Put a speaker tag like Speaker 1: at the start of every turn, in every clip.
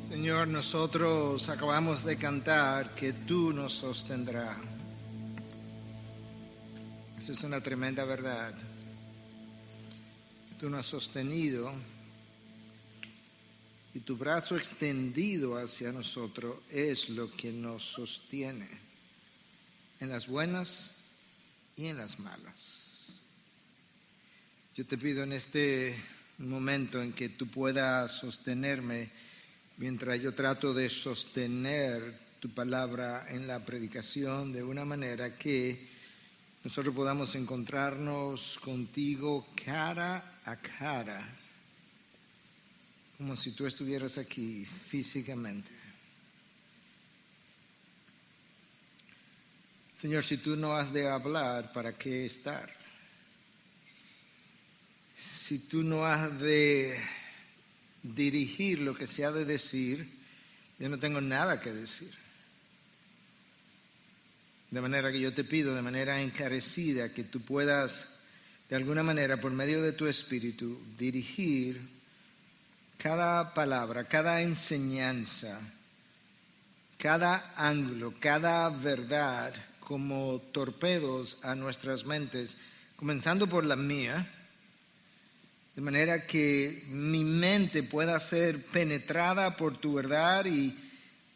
Speaker 1: Señor, nosotros acabamos de cantar que tú nos sostendrás. Esa es una tremenda verdad. Tú nos has sostenido y tu brazo extendido hacia nosotros es lo que nos sostiene en las buenas y en las malas. Yo te pido en este momento en que tú puedas sostenerme mientras yo trato de sostener tu palabra en la predicación de una manera que nosotros podamos encontrarnos contigo cara a cara, como si tú estuvieras aquí físicamente. Señor, si tú no has de hablar, ¿para qué estar? Si tú no has de dirigir lo que se ha de decir, yo no tengo nada que decir. De manera que yo te pido de manera encarecida que tú puedas de alguna manera por medio de tu espíritu dirigir cada palabra, cada enseñanza, cada ángulo, cada verdad como torpedos a nuestras mentes, comenzando por la mía, de manera que mi mente pueda ser penetrada por tu verdad y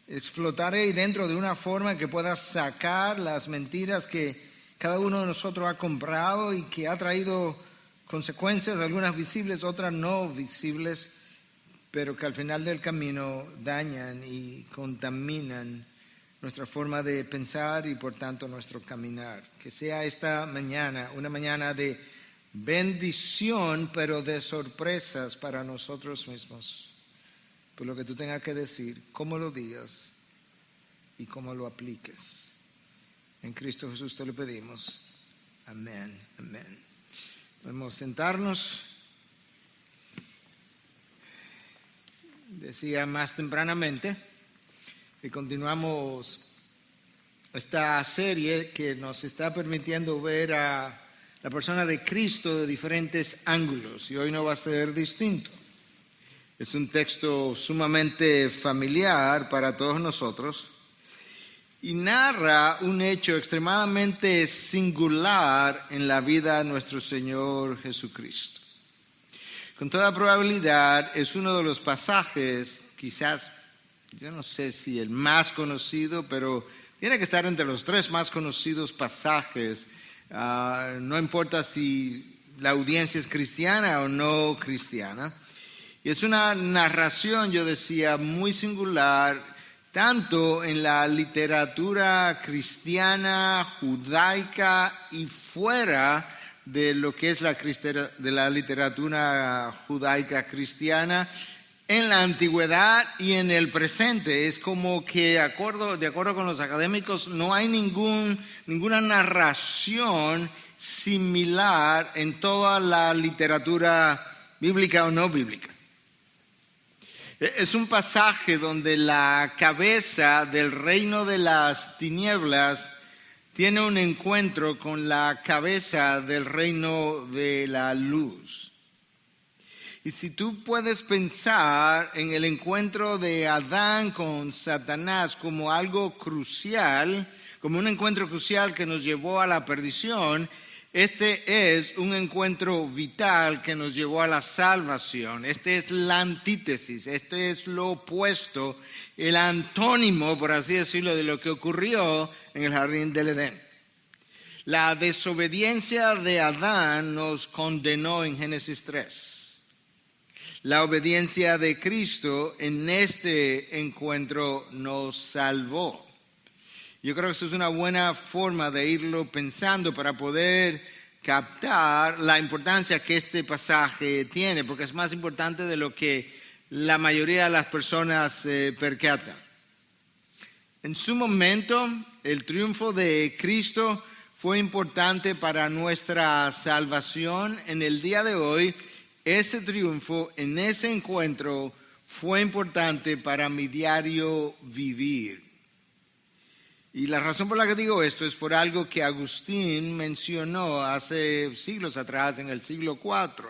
Speaker 1: explotar ahí dentro de una forma que pueda sacar las mentiras que cada uno de nosotros ha comprado y que ha traído consecuencias, algunas visibles, otras no visibles, pero que al final del camino dañan y contaminan nuestra forma de pensar y por tanto nuestro caminar. Que sea esta mañana una mañana de bendición, pero de sorpresas para nosotros mismos. Por lo que tú tengas que decir, cómo lo digas y cómo lo apliques. En Cristo Jesús te lo pedimos. Amén, amén. Podemos sentarnos. Decía más tempranamente que continuamos esta serie que nos está permitiendo ver a la persona de Cristo de diferentes ángulos, y hoy no va a ser distinto. Es un texto sumamente familiar para todos nosotros y narra un hecho extremadamente singular en la vida de nuestro Señor Jesucristo. Con toda probabilidad es uno de los pasajes, quizás, yo no sé si el más conocido, pero tiene que estar entre los 3 más conocidos pasajes. No importa si la audiencia es cristiana o no cristiana. Y es una narración, yo decía, muy singular, tanto en la literatura cristiana, judaica y fuera de lo que es de la literatura judaica cristiana, en la antigüedad y en el presente. Es como que, de acuerdo con los académicos, no hay ninguna narración similar en toda la literatura bíblica o no bíblica. Es un pasaje donde la cabeza del reino de las tinieblas tiene un encuentro con la cabeza del reino de la luz. Y si tú puedes pensar en el encuentro de Adán con Satanás como algo crucial, como un encuentro crucial que nos llevó a la perdición, este es un encuentro vital que nos llevó a la salvación. Este es la antítesis, este es lo opuesto, el antónimo, por así decirlo, de lo que ocurrió en el jardín del Edén. La desobediencia de Adán nos condenó en Génesis 3. La obediencia de Cristo en este encuentro nos salvó. Yo creo que eso es una buena forma de irlo pensando para poder captar la importancia que este pasaje tiene, porque es más importante de lo que la mayoría de las personas percatan. En su momento, el triunfo de Cristo fue importante para nuestra salvación. En el día de hoy, ese triunfo en ese encuentro fue importante para mi diario vivir. Y la razón por la que digo esto es por algo que Agustín mencionó hace siglos atrás, en el siglo IV.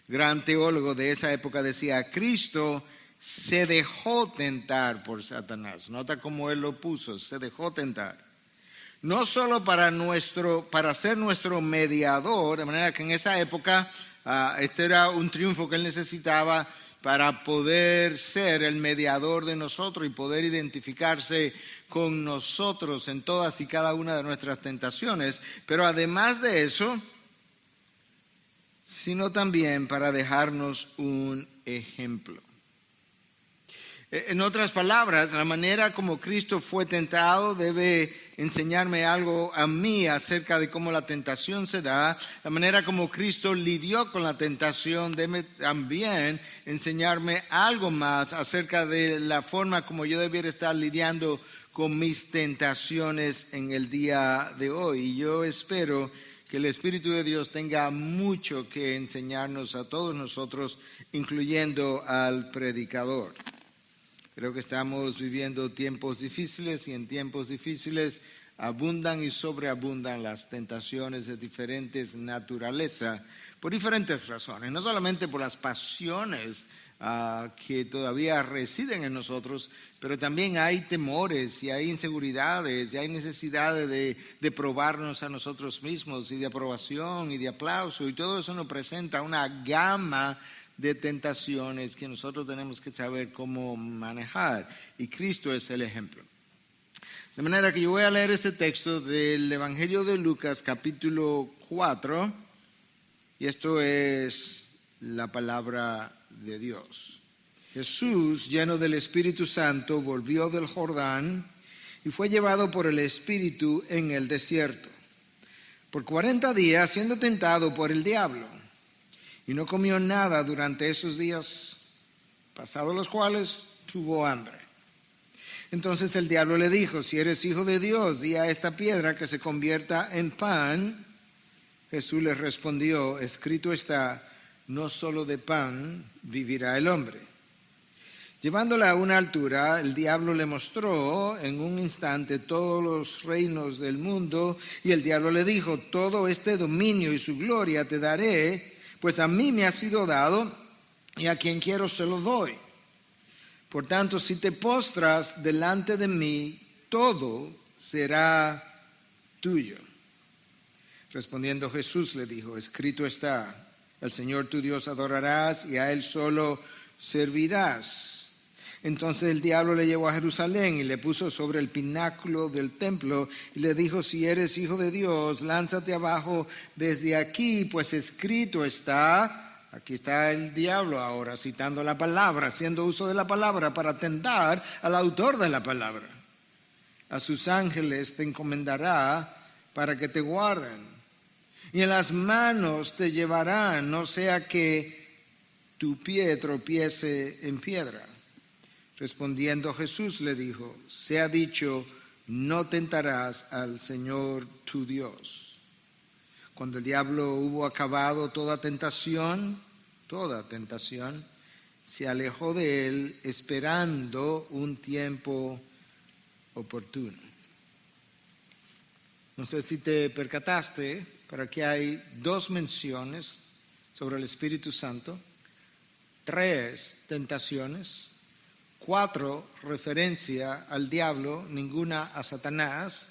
Speaker 1: Gran teólogo de esa época decía: Cristo se dejó tentar por Satanás. Nota cómo él lo puso, se dejó tentar. No solo para ser nuestro mediador, de manera que en esa época este era un triunfo que él necesitaba para poder ser el mediador de nosotros y poder identificarse con nosotros en todas y cada una de nuestras tentaciones. Pero además de eso, sino también para dejarnos un ejemplo. En otras palabras, la manera como Cristo fue tentado debe enseñarme algo a mí acerca de cómo la tentación se da. La manera como Cristo lidió con la tentación debe también enseñarme algo más acerca de la forma como yo debiera estar lidiando con mis tentaciones en el día de hoy. Y yo espero que el Espíritu de Dios tenga mucho que enseñarnos a todos nosotros, incluyendo al predicador. Creo que estamos viviendo tiempos difíciles y en tiempos difíciles abundan y sobreabundan las tentaciones de diferentes naturaleza por diferentes razones, no solamente por las pasiones que todavía residen en nosotros, pero también hay temores y hay inseguridades y hay necesidades de probarnos a nosotros mismos y de aprobación y de aplauso, y todo eso nos presenta una gama de tentaciones que nosotros tenemos que saber cómo manejar, y Cristo es el ejemplo. De manera que yo voy a leer este texto del Evangelio de Lucas capítulo 4, y esto es la palabra de Dios. Jesús, lleno del Espíritu Santo, volvió del Jordán y fue llevado por el Espíritu en el desierto, por 40 días siendo tentado por el diablo. Y no comió nada durante esos días, pasados los cuales tuvo hambre. Entonces el diablo le dijo: si eres hijo de Dios, di a esta piedra que se convierta en pan. Jesús le respondió: escrito está, no solo de pan vivirá el hombre. Llevándola a una altura, el diablo le mostró en un instante todos los reinos del mundo, y el diablo le dijo: todo este dominio y su gloria te daré, pues a mí me ha sido dado, y a quien quiero se lo doy. Por tanto, si te postras delante de mí, todo será tuyo. Respondiendo Jesús le dijo: escrito está, al Señor tu Dios adorarás y a Él solo servirás. Entonces el diablo le llevó a Jerusalén y le puso sobre el pináculo del templo y le dijo: si eres hijo de Dios, lánzate abajo desde aquí, pues escrito está. Aquí está el diablo ahora citando la palabra, haciendo uso de la palabra para tentar al autor de la palabra. A sus ángeles te encomendará para que te guarden, y en las manos te llevarán, no sea que tu pie tropiece en piedra. Respondiendo Jesús le dijo: sea dicho, no tentarás al Señor tu Dios. Cuando el diablo hubo acabado toda tentación, se alejó de él esperando un tiempo oportuno. No sé si te percataste, pero aquí hay 2 menciones sobre el Espíritu Santo, 3 tentaciones, 4 referencia al diablo, ninguna a Satanás,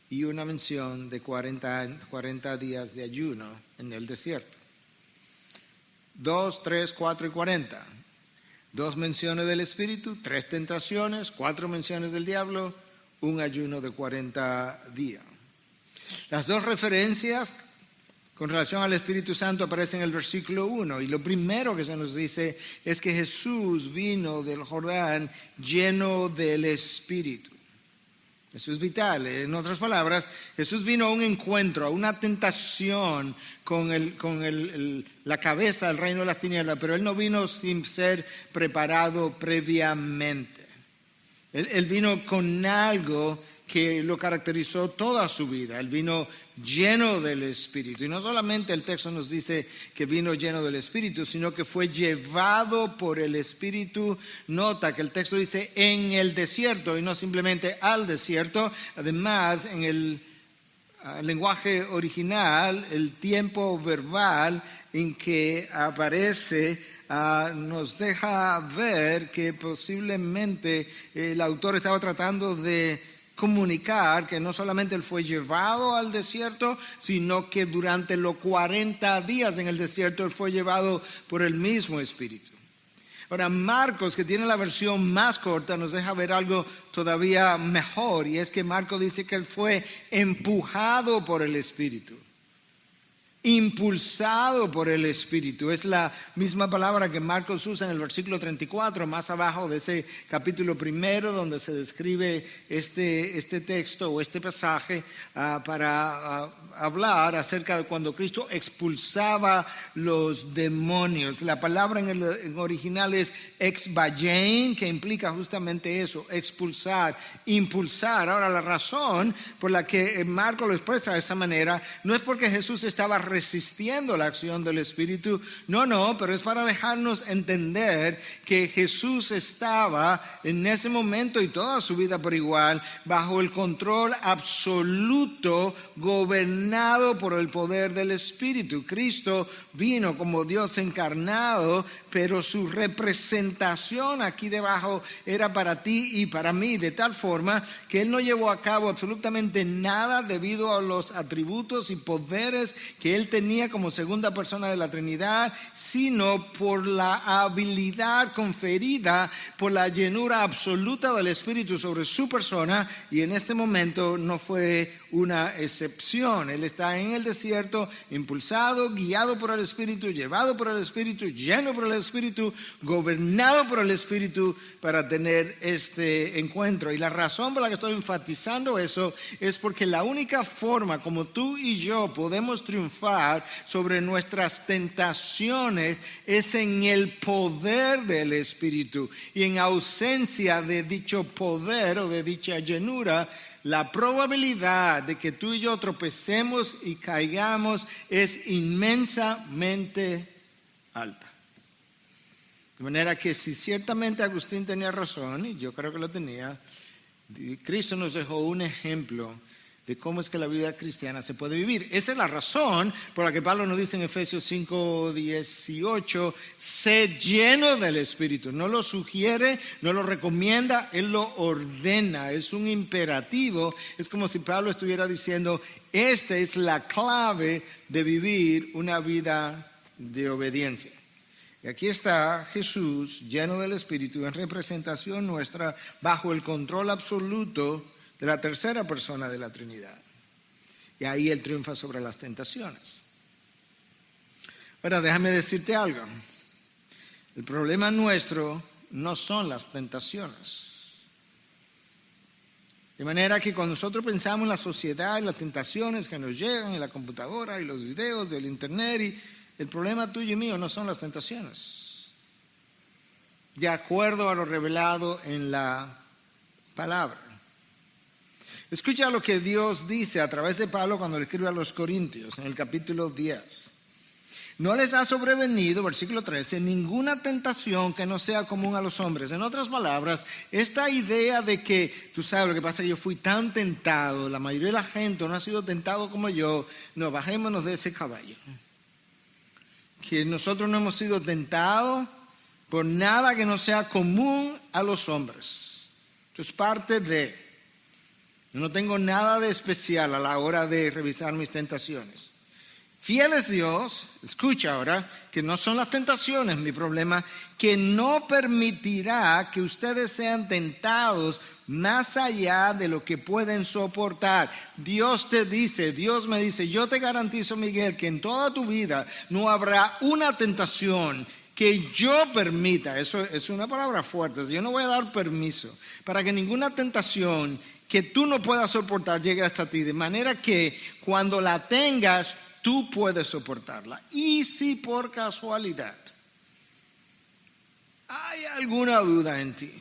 Speaker 1: y una mención de 40 días de ayuno en el desierto. 2, 3, 4 y 40. 2 menciones del Espíritu, 3 tentaciones, 4 menciones del diablo, un ayuno de 40 días. Las 2 referencias con relación al Espíritu Santo aparecen en el versículo 1, y lo primero que se nos dice es que Jesús vino del Jordán lleno del Espíritu. Eso es vital. En otras palabras, Jesús vino a un encuentro, a una tentación con la cabeza del reino de las tinieblas, pero Él no vino sin ser preparado previamente. Él vino con algo que lo caracterizó toda su vida. Él vino lleno del Espíritu. Y no solamente el texto nos dice que vino lleno del Espíritu, sino que fue llevado por el Espíritu. Nota que el texto dice en el desierto y no simplemente al desierto. Además, en el lenguaje original, el tiempo verbal en que aparece nos deja ver que posiblemente el autor estaba tratando de comunicar que no solamente él fue llevado al desierto, sino que durante los 40 días en el desierto él fue llevado por el mismo Espíritu. Ahora, Marcos, que tiene la versión más corta, nos deja ver algo todavía mejor, y es que Marcos dice que él fue empujado por el Espíritu. Impulsado por el Espíritu. Es la misma palabra que Marcos usa en el versículo 34, más abajo de ese capítulo primero, donde se describe este texto o este pasaje para hablar acerca de cuando Cristo expulsaba los demonios. La palabra en original es exbagein, que implica justamente eso, expulsar, impulsar. Ahora, la razón por la que Marcos lo expresa de esa manera no es porque Jesús estaba resistiendo la acción del Espíritu, no, pero es para dejarnos entender que Jesús estaba en ese momento y toda su vida por igual bajo el control absoluto, gobernado por el poder del Espíritu. Cristo vino como Dios encarnado, pero su representación aquí debajo era para ti y para mí, de tal forma que Él no llevó a cabo absolutamente nada debido a los atributos y poderes que Él tenía como segunda persona de la Trinidad, sino por la habilidad conferida por la llenura absoluta del Espíritu sobre su persona, y en este momento no fue una excepción. Él está en el desierto, impulsado, guiado por el Espíritu, llevado por el Espíritu, lleno por el Espíritu, gobernado por el Espíritu para tener este encuentro. Y la razón por la que estoy enfatizando eso es porque la única forma como tú y yo podemos triunfar sobre nuestras tentaciones es en el poder del Espíritu. Y en ausencia de dicho poder o de dicha llenura, la probabilidad de que tú y yo tropecemos y caigamos es inmensamente alta. De manera que si ciertamente Agustín tenía razón, y yo creo que lo tenía, Cristo nos dejó un ejemplo de cómo es que la vida cristiana se puede vivir. Esa es la razón por la que Pablo nos dice en Efesios 5:18, sé lleno del Espíritu. No lo sugiere, no lo recomienda, Él lo ordena. Es un imperativo. Es como si Pablo estuviera diciendo, esta es la clave de vivir una vida de obediencia. Y aquí está Jesús lleno del Espíritu en representación nuestra bajo el control absoluto de la tercera persona de la Trinidad. Y ahí Él triunfa sobre las tentaciones. Ahora, déjame decirte algo. El problema nuestro no son las tentaciones. De manera que cuando nosotros pensamos en la sociedad y las tentaciones que nos llegan en la computadora y los videos del internet, el problema tuyo y mío no son las tentaciones. De acuerdo a lo revelado en la palabra. Escucha lo que Dios dice a través de Pablo cuando le escribe a los Corintios en el capítulo 10. No les ha sobrevenido, versículo 13, ninguna tentación que no sea común a los hombres. En otras palabras, esta idea de que, tú sabes lo que pasa, que yo fui tan tentado, la mayoría de la gente no ha sido tentado como yo, no, bajémonos de ese caballo. Que nosotros no hemos sido tentados por nada que no sea común a los hombres. Esto es parte de... Yo no tengo nada de especial a la hora de revisar mis tentaciones. Fiel es Dios, escucha ahora, que no son las tentaciones mi problema, que no permitirá que ustedes sean tentados más allá de lo que pueden soportar. Dios te dice, Dios me dice, yo te garantizo, Miguel, que en toda tu vida no habrá una tentación que yo permita. Eso es una palabra fuerte. Yo no voy a dar permiso para que ninguna tentación que tú no puedas soportar llegue hasta ti, de manera que cuando la tengas, tú puedes soportarla. Y si por casualidad hay alguna duda en ti,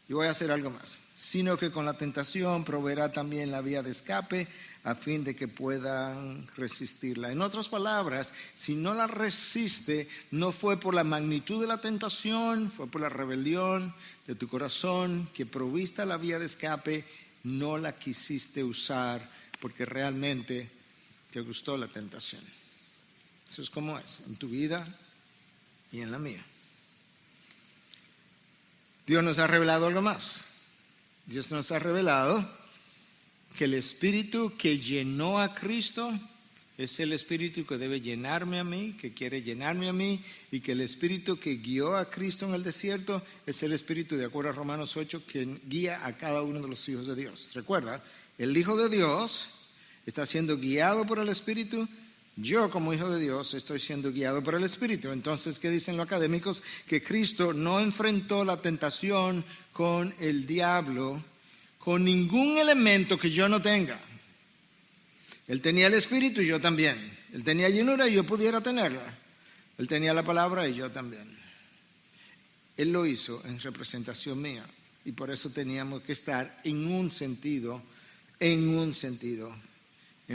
Speaker 1: yo voy a hacer algo más, sino que con la tentación proveerá también la vía de escape a fin de que puedan resistirla. En otras palabras, si no la resiste, no fue por la magnitud de la tentación, fue por la rebelión de tu corazón que provista la vía de escape, no la quisiste usar porque realmente te gustó la tentación. Eso es como es en tu vida y en la mía. Dios nos ha revelado algo más. Dios nos ha revelado que el Espíritu que llenó a Cristo es el Espíritu que debe llenarme a mí, que quiere llenarme a mí, y que el Espíritu que guió a Cristo en el desierto es el Espíritu, de acuerdo a Romanos 8, que guía a cada uno de los hijos de Dios. Recuerda, el Hijo de Dios está siendo guiado por el Espíritu. Yo, como hijo de Dios, estoy siendo guiado por el Espíritu. Entonces, ¿qué dicen los académicos? Que Cristo no enfrentó la tentación con el diablo con ningún elemento que yo no tenga. Él tenía el Espíritu y yo también. Él tenía llenura y yo pudiera tenerla. Él tenía la palabra y yo también. Él lo hizo en representación mía. Y por eso teníamos que estar en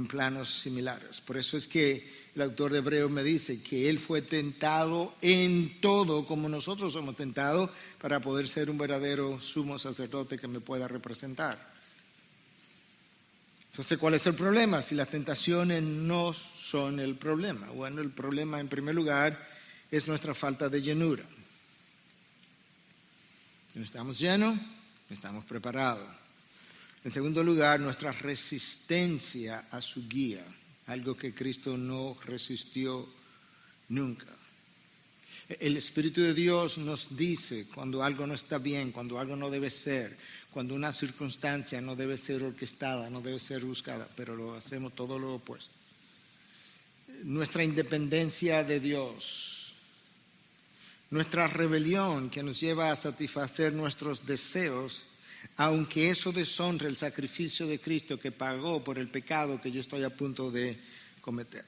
Speaker 1: planos similares. Por eso es que el autor de Hebreos me dice que Él fue tentado en todo como nosotros somos tentados para poder ser un verdadero sumo sacerdote que me pueda representar. Entonces, ¿cuál es el problema? Si las tentaciones no son el problema. Bueno, el problema en primer lugar es nuestra falta de llenura. Si no estamos llenos, no estamos preparados. En segundo lugar, nuestra resistencia a su guía, algo que Cristo no resistió nunca. El Espíritu de Dios nos dice cuando algo no está bien, cuando algo no debe ser, cuando una circunstancia no debe ser orquestada, no debe ser buscada, pero lo hacemos todo lo opuesto. Nuestra independencia de Dios, nuestra rebelión que nos lleva a satisfacer nuestros deseos, aunque eso deshonre el sacrificio de Cristo que pagó por el pecado que yo estoy a punto de cometer.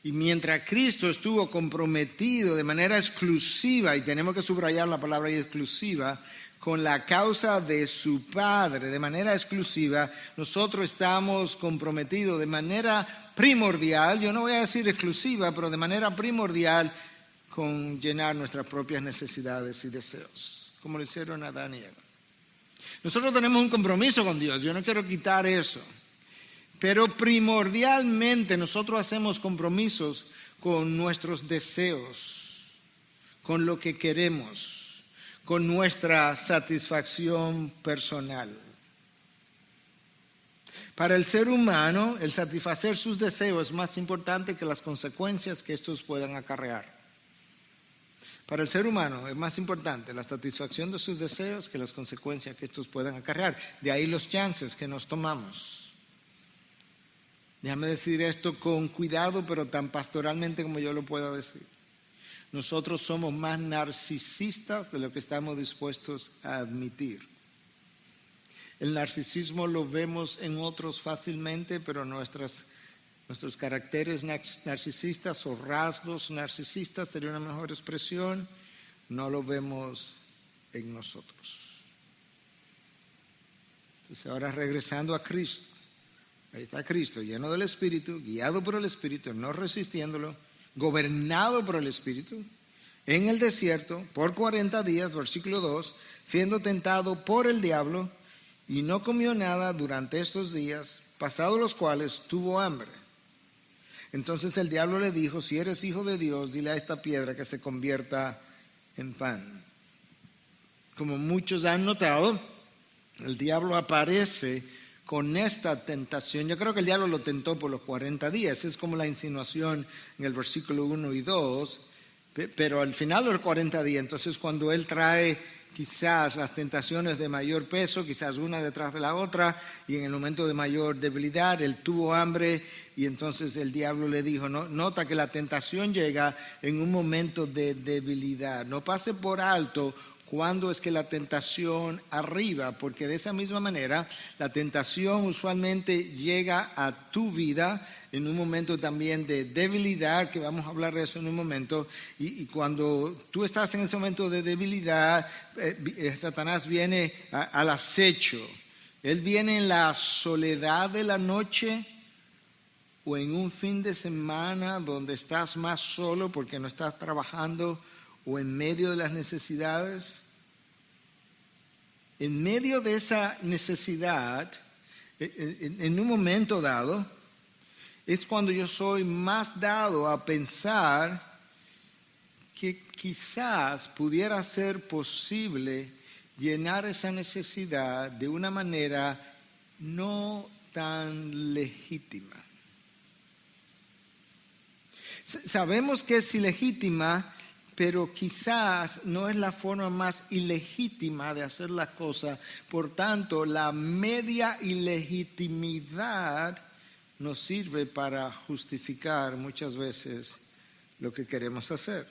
Speaker 1: Y mientras Cristo estuvo comprometido de manera exclusiva, y tenemos que subrayar la palabra exclusiva, con la causa de su Padre, de manera exclusiva, nosotros estamos comprometidos de manera primordial, yo no voy a decir exclusiva, pero de manera primordial, con llenar nuestras propias necesidades y deseos, como lo hicieron Adán y Eva. Nosotros tenemos un compromiso con Dios, yo no quiero quitar eso. Pero primordialmente nosotros hacemos compromisos con nuestros deseos, con lo que queremos, con nuestra satisfacción personal. Para el ser humano, el satisfacer sus deseos es más importante que las consecuencias que estos puedan acarrear. Para el ser humano es más importante la satisfacción de sus deseos que las consecuencias que estos puedan acarrear. De ahí los chances que nos tomamos. Déjame decir esto con cuidado, pero tan pastoralmente como yo lo puedo decir. Nosotros somos más narcisistas de lo que estamos dispuestos a admitir. El narcisismo lo vemos en otros fácilmente, pero nuestros caracteres narcisistas o rasgos narcisistas, sería una mejor expresión, no lo vemos en nosotros. Entonces ahora regresando a Cristo. Ahí está Cristo, lleno del Espíritu, guiado por el Espíritu, no resistiéndolo, gobernado por el Espíritu, en el desierto por 40 días, versículo 2, siendo tentado por el diablo, y no comió nada durante estos días, pasados los cuales tuvo hambre. Entonces el diablo le dijo, si eres hijo de Dios, dile a esta piedra que se convierta en pan. Como muchos han notado, el diablo aparece con esta tentación. Yo creo que el diablo lo tentó por los 40 días. Es como la insinuación en el versículo 1 y 2. Pero al final de los 40 días, entonces cuando él trae quizás las tentaciones de mayor peso, quizás una detrás de la otra, y en el momento de mayor debilidad, él tuvo hambre, y entonces el diablo le dijo, no, nota que la tentación llega en un momento de debilidad. No pase por alto cuándo es que la tentación arriba, porque de esa misma manera la tentación usualmente llega a tu vida en un momento también de debilidad, que vamos a hablar de eso en un momento, y cuando tú estás en ese momento de debilidad, Satanás viene al acecho. Él viene en la soledad de la noche o en un fin de semana donde estás más solo porque no estás trabajando, o en medio de las necesidades. En medio de esa necesidad, en un momento dado, es cuando yo soy más dado a pensar que quizás pudiera ser posible llenar esa necesidad de una manera no tan legítima. Sabemos que es ilegítima, pero quizás no es la forma más ilegítima de hacer las cosas. Por tanto, la media ilegitimidad nos sirve para justificar muchas veces lo que queremos hacer.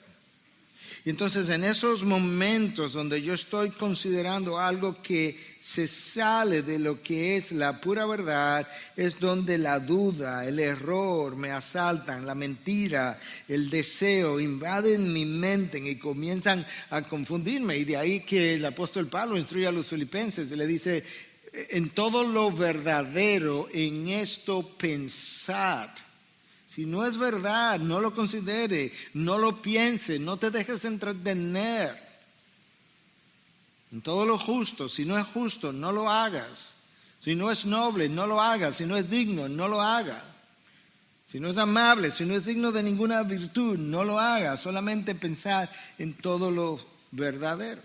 Speaker 1: Y entonces en esos momentos donde yo estoy considerando algo que se sale de lo que es la pura verdad, es donde la duda, el error me asaltan, la mentira, el deseo invaden mi mente y comienzan a confundirme. Y de ahí que el apóstol Pablo instruye a los filipenses y le dice, en todo lo verdadero, en esto pensad. Si no es verdad, no lo considere, no lo piense, no te dejes entretener. En todo lo justo, si no es justo, no lo hagas. Si no es noble, no lo hagas. Si no es digno, no lo hagas. Si no es amable, si no es digno de ninguna virtud, no lo hagas. Solamente pensar en todo lo verdadero.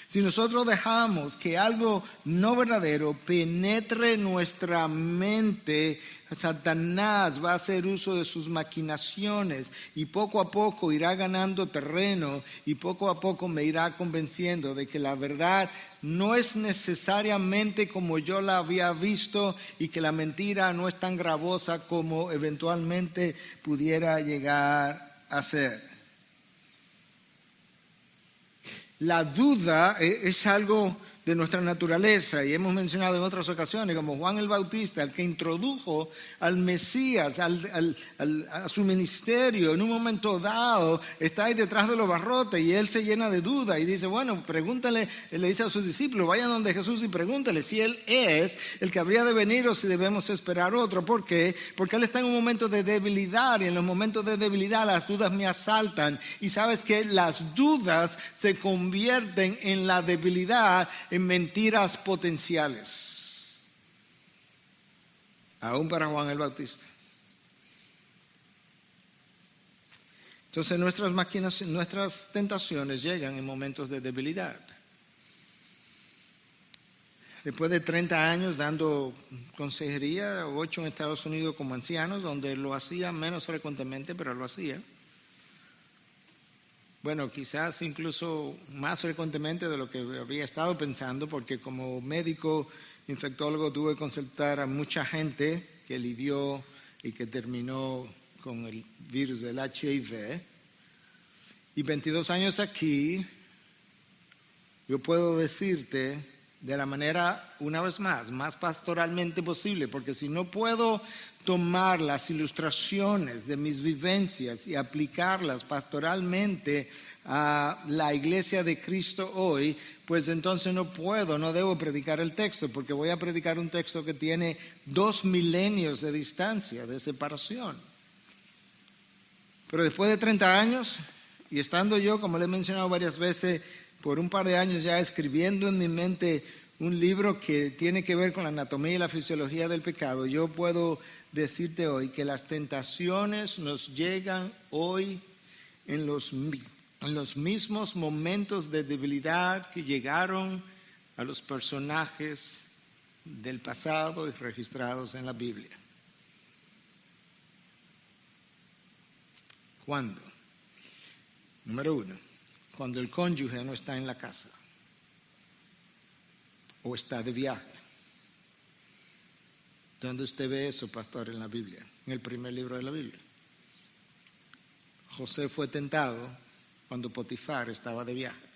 Speaker 1: Si nosotros dejamos que algo no verdadero penetre nuestra mente, Satanás va a hacer uso de sus maquinaciones y poco a poco irá ganando terreno y poco a poco me irá convenciendo de que la verdad no es necesariamente como yo la había visto y que la mentira no es tan gravosa como eventualmente pudiera llegar a ser. La duda es algo de nuestra naturaleza y hemos mencionado en otras ocasiones como Juan el Bautista, el que introdujo al Mesías, a su ministerio en un momento dado, está ahí detrás de los barrotes y él se llena de duda y dice, bueno, pregúntale, le dice a sus discípulos, vayan donde Jesús y pregúntale si él es el que habría de venir o si debemos esperar otro. ¿Por qué? Porque él está en un momento de debilidad y en los momentos de debilidad las dudas me asaltan y sabes que las dudas se convierten en la debilidad en mentiras potenciales, aún para Juan el Bautista. Entonces nuestras tentaciones llegan en momentos de debilidad. Después de 30 años dando consejería, 8 en Estados Unidos como ancianos, donde lo hacía menos frecuentemente, pero lo hacía. Bueno, quizás incluso más frecuentemente de lo que había estado pensando, porque como médico infectólogo tuve que consultar a mucha gente que lidió y que terminó con el virus del HIV. Y 22 años aquí, yo puedo decirte de la manera, una vez más pastoralmente posible, porque si no puedo tomar las ilustraciones de mis vivencias y aplicarlas pastoralmente a la iglesia de Cristo hoy, pues entonces no debo predicar el texto, porque voy a predicar un texto que tiene 2 milenios de distancia, de separación. Pero después de 30 años, y estando yo, como le he mencionado varias veces, por un par de años ya escribiendo en mi mente un libro que tiene que ver con la anatomía y la fisiología del pecado, yo puedo decirte hoy que las tentaciones nos llegan hoy en los mismos momentos de debilidad que llegaron a los personajes del pasado y registrados en la Biblia. ¿Cuándo? Número 1, cuando el cónyuge no está en la casa o está de viaje. ¿Dónde usted ve eso, pastor, en la Biblia? En el primer libro de la Biblia. José fue tentado cuando Potifar estaba de viaje.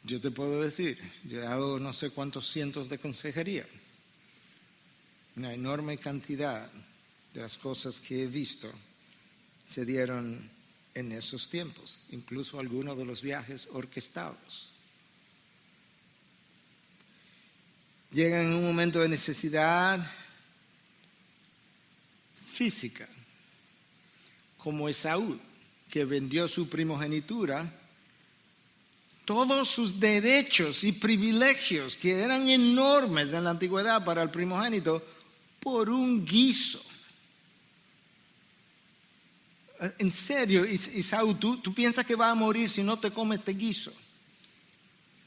Speaker 1: Yo te puedo decir, yo he dado no sé cuántos cientos de consejería. Una enorme cantidad de las cosas que he visto se dieron en esos tiempos, incluso algunos de los viajes orquestados. Llegan en un momento de necesidad física, como Esaú, que vendió su primogenitura todos sus derechos y privilegios que eran enormes en la antigüedad para el primogénito por un guiso. En serio, Isaú, ¿tú piensas que va a morir si no te comes este guiso?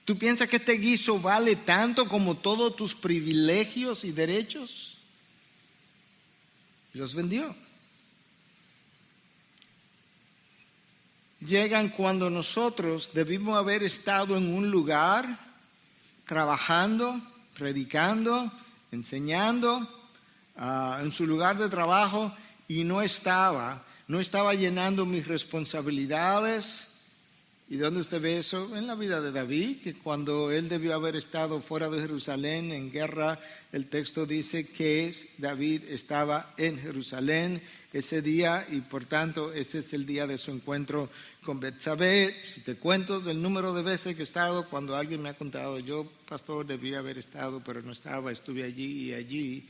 Speaker 1: ¿Tú piensas que este guiso vale tanto como todos tus privilegios y derechos? Los vendió. Llegan cuando nosotros debimos haber estado en un lugar, trabajando, predicando, enseñando, en su lugar de trabajo, y no estaba llenando mis responsabilidades. ¿Y dónde usted ve eso? En la vida de David, que cuando él debió haber estado fuera de Jerusalén en guerra, el texto dice que David estaba en Jerusalén ese día, y por tanto ese es el día de su encuentro con Betsabé. Si te cuento del número de veces que he estado, cuando alguien me ha contado, yo, pastor, debí haber estado, pero no estaba, estuve allí y allí.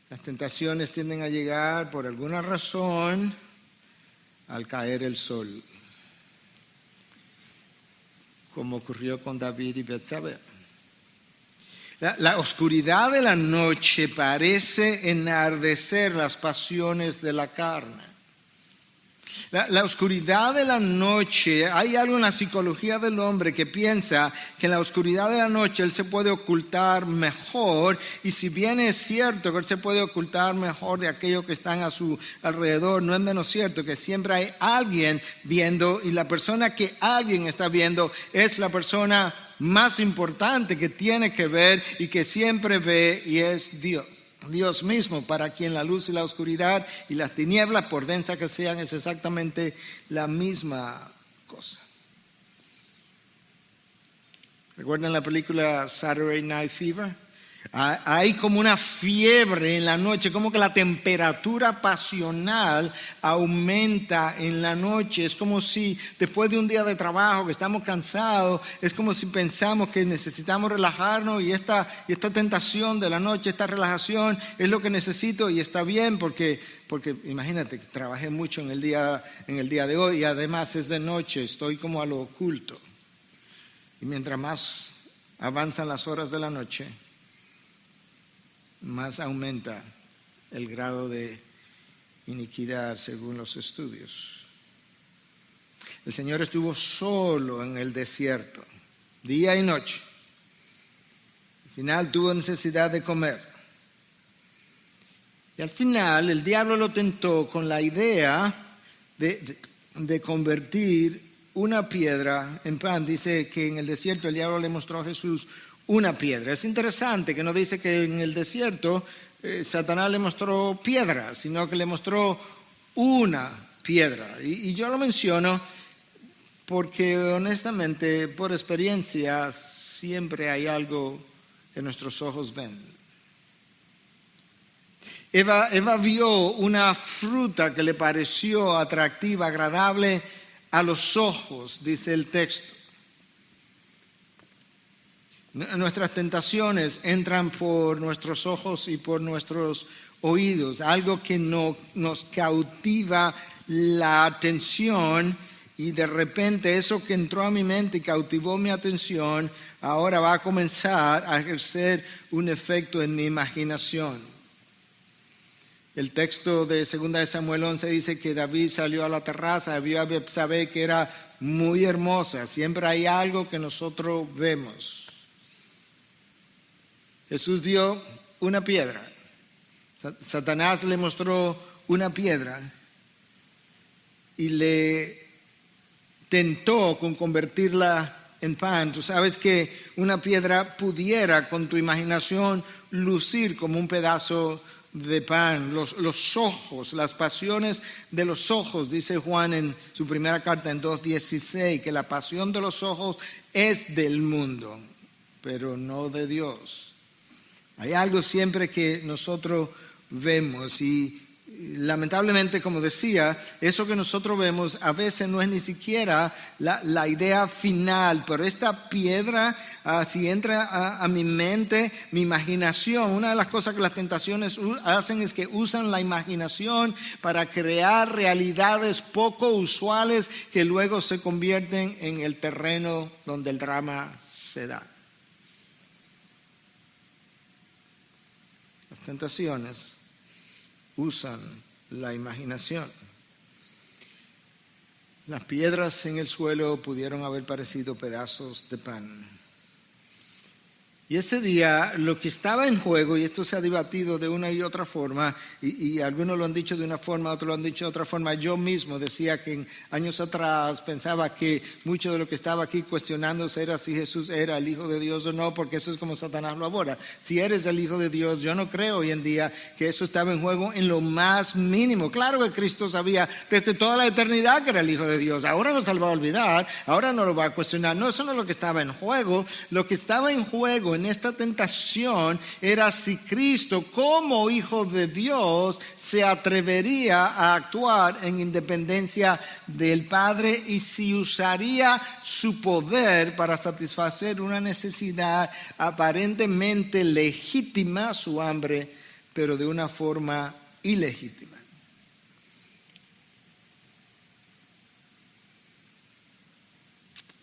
Speaker 1: Las tentaciones tienden a llegar por alguna razón al caer el sol, como ocurrió con David y Betsabé. La oscuridad de la noche parece enardecer las pasiones de la carne. La oscuridad de la noche, hay algo en la psicología del hombre que piensa que en la oscuridad de la noche él se puede ocultar mejor, y si bien es cierto que él se puede ocultar mejor de aquellos que están a su alrededor, no es menos cierto que siempre hay alguien viendo, y la persona que alguien está viendo es la persona más importante que tiene que ver y que siempre ve, y es Dios. Dios mismo, para quien la luz y la oscuridad y las tinieblas, por densa que sean, es exactamente la misma cosa. ¿Recuerdan la película Saturday Night Fever? Hay como una fiebre en la noche, como que la temperatura pasional aumenta en la noche. Es como si después de un día de trabajo que estamos cansados, es como si pensamos que necesitamos relajarnos, y esta tentación de la noche, esta relajación es lo que necesito, y está bien porque imagínate, trabajé mucho en el día de hoy, y además es de noche, estoy como a lo oculto. Y mientras más avanzan las horas de la noche, más aumenta el grado de iniquidad según los estudios. El Señor estuvo solo en el desierto, día y noche. Al final tuvo necesidad de comer. Y al final el diablo lo tentó con la idea de convertir una piedra en pan. Dice que en el desierto el diablo le mostró a Jesús una piedra. Es interesante que no dice que en el desierto Satanás le mostró piedra, sino que le mostró una piedra. Y yo lo menciono porque honestamente, por experiencia, siempre hay algo que nuestros ojos ven. Eva vio una fruta que le pareció atractiva, agradable a los ojos, dice el texto. Nuestras tentaciones entran por nuestros ojos y por nuestros oídos, algo que nos cautiva la atención, y de repente eso que entró a mi mente y cautivó mi atención, ahora va a comenzar a ejercer un efecto en mi imaginación. El texto de 2 Samuel 11 dice que David salió a la terraza, vio a Betsabé que era muy hermosa. Siempre hay algo que nosotros vemos. Jesús vio una piedra. Satanás le mostró una piedra y le tentó con convertirla en pan. Tú sabes que una piedra pudiera con tu imaginación lucir como un pedazo de pan. Los ojos, las pasiones de los ojos, dice Juan en su primera carta en 2:16, que la pasión de los ojos es del mundo, pero no de Dios. Hay algo siempre que nosotros vemos, y Lamentablemente, como decía, eso que nosotros vemos a veces no es ni siquiera la idea final, pero esta piedra, si entra a mi mente, mi imaginación, una de las cosas que las tentaciones hacen es que usan la imaginación para crear realidades poco usuales que luego se convierten en el terreno donde el drama se da. Las tentaciones usan la imaginación. Las piedras en el suelo pudieron haber parecido pedazos de pan. Y ese día lo que estaba en juego, y esto se ha debatido de una y otra forma, y algunos lo han dicho de una forma, otros lo han dicho de otra forma. Yo mismo decía que años atrás pensaba que mucho de lo que estaba aquí cuestionándose era si Jesús era el Hijo de Dios o no, porque eso es como Satanás lo aborda. Si eres el Hijo de Dios, yo no creo hoy en día que eso estaba en juego en lo más mínimo. Claro que Cristo sabía desde toda la eternidad que era el Hijo de Dios. Ahora no se lo va a olvidar, ahora no lo va a cuestionar. No, eso no es lo que estaba en juego. Lo que estaba en juego en esta tentación era si Cristo, como Hijo de Dios, se atrevería a actuar en independencia del Padre y si usaría su poder para satisfacer una necesidad aparentemente legítima, su hambre, pero de una forma ilegítima.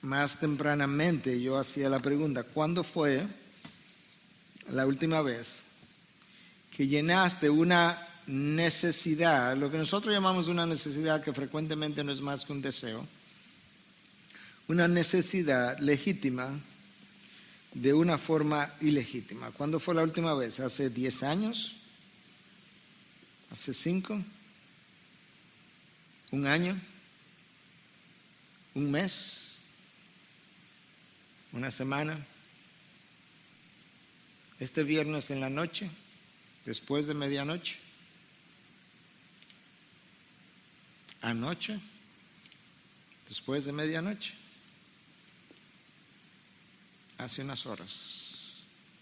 Speaker 1: Más tempranamente yo hacía la pregunta, ¿cuándo fue la última vez que llenaste una necesidad, lo que nosotros llamamos una necesidad que frecuentemente no es más que un deseo, una necesidad legítima de una forma ilegítima? ¿Cuándo fue la última vez? ¿Hace 10 años? ¿Hace 5? ¿Un año? ¿Un mes? ¿Una semana? ¿Este viernes en la noche? ¿Después de medianoche? ¿Anoche? ¿Después de medianoche? Hace unas horas.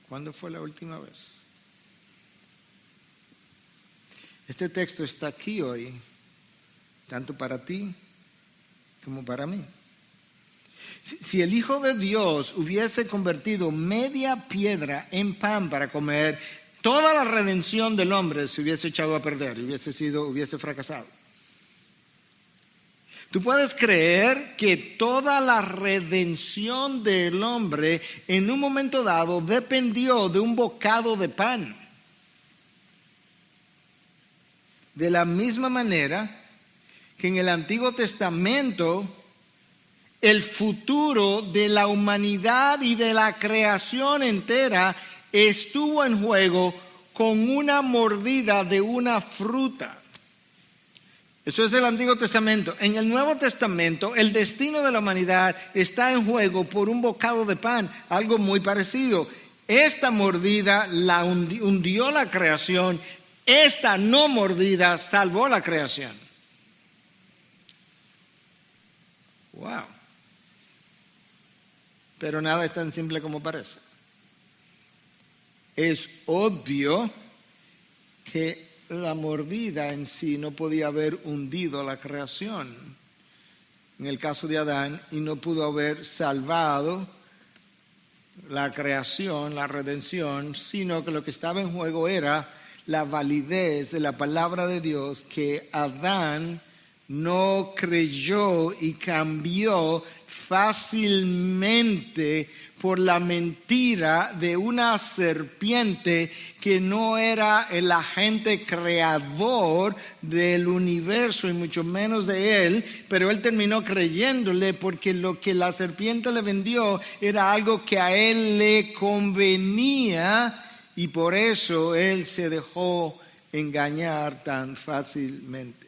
Speaker 1: ¿Cuándo fue la última vez? Este texto está aquí hoy, tanto para ti como para mí. Si el Hijo de Dios hubiese convertido media piedra en pan para comer, toda la redención del hombre se hubiese echado a perder, hubiese fracasado. Tú puedes creer que toda la redención del hombre en un momento dado dependió de un bocado de pan. De la misma manera que en el Antiguo Testamento el futuro de la humanidad y de la creación entera estuvo en juego con una mordida de una fruta. Eso es el Antiguo Testamento. En el Nuevo Testamento, el destino de la humanidad está en juego por un bocado de pan, algo muy parecido. Esta mordida la hundió la creación, esta no mordida salvó la creación. Wow. Pero nada es tan simple como parece. Es obvio que la mordida en sí no podía haber hundido la creación. En el caso de Adán, y no pudo haber salvado la creación, la redención, sino que lo que estaba en juego era la validez de la palabra de Dios que Adán no creyó y cambió fácilmente por la mentira de una serpiente que no era el agente creador del universo y mucho menos de él, pero él terminó creyéndole porque lo que la serpiente le vendió era algo que a él le convenía y por eso él se dejó engañar tan fácilmente.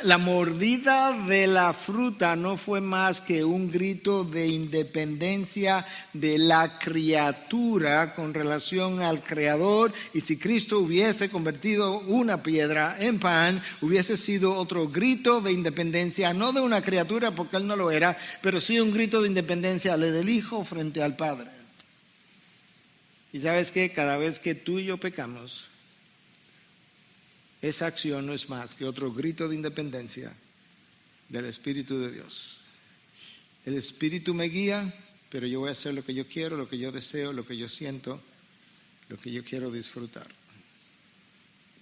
Speaker 1: La mordida de la fruta no fue más que un grito de independencia de la criatura con relación al Creador. Y si Cristo hubiese convertido una piedra en pan, hubiese sido otro grito de independencia, no de una criatura porque Él no lo era, pero sí un grito de independencia del Hijo frente al Padre. Y sabes que cada vez que tú y yo pecamos, esa acción no es más que otro grito de independencia del Espíritu de Dios. El Espíritu me guía, pero yo voy a hacer lo que yo quiero, lo que yo deseo, lo que yo siento, lo que yo quiero disfrutar.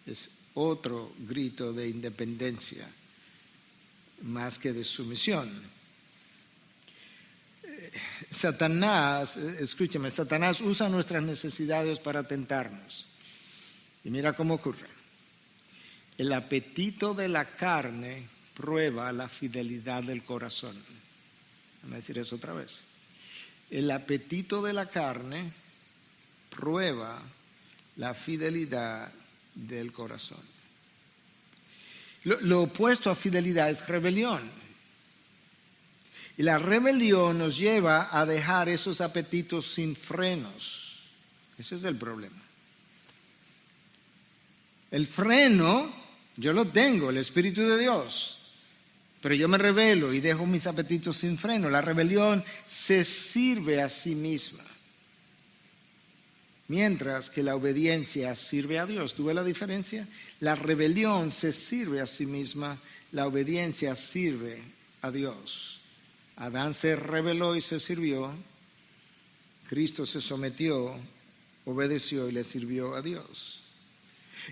Speaker 1: Es otro grito de independencia, más que de sumisión. Satanás usa nuestras necesidades para tentarnos. Y mira cómo ocurre. El apetito de la carne prueba la fidelidad del corazón. Vamos a decir eso otra vez. El apetito de la carne prueba la fidelidad del corazón. Lo opuesto a fidelidad es rebelión. Y la rebelión nos lleva a dejar esos apetitos sin frenos. Ese es el problema. El freno, yo lo tengo, el Espíritu de Dios. Pero yo me rebelo y dejo mis apetitos sin freno. La rebelión se sirve a sí misma. Mientras que la obediencia sirve a Dios. ¿Tú ves la diferencia? La rebelión se sirve a sí misma, la obediencia sirve a Dios. Adán se rebeló y se sirvió. Cristo se sometió, obedeció y le sirvió a Dios.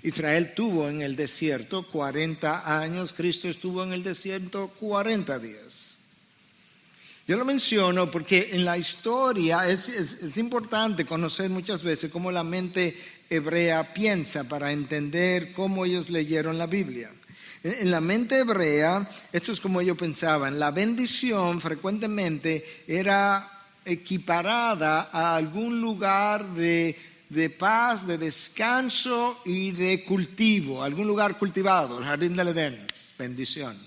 Speaker 1: Israel tuvo en el desierto 40 años, Cristo estuvo en el desierto 40 días. Yo lo menciono porque en la historia es importante conocer muchas veces cómo la mente hebrea piensa para entender cómo ellos leyeron la Biblia. En la mente hebrea, esto es como ellos pensaban, la bendición frecuentemente era equiparada a algún lugar de paz, de descanso y de cultivo, algún lugar cultivado, el jardín del Edén, bendición.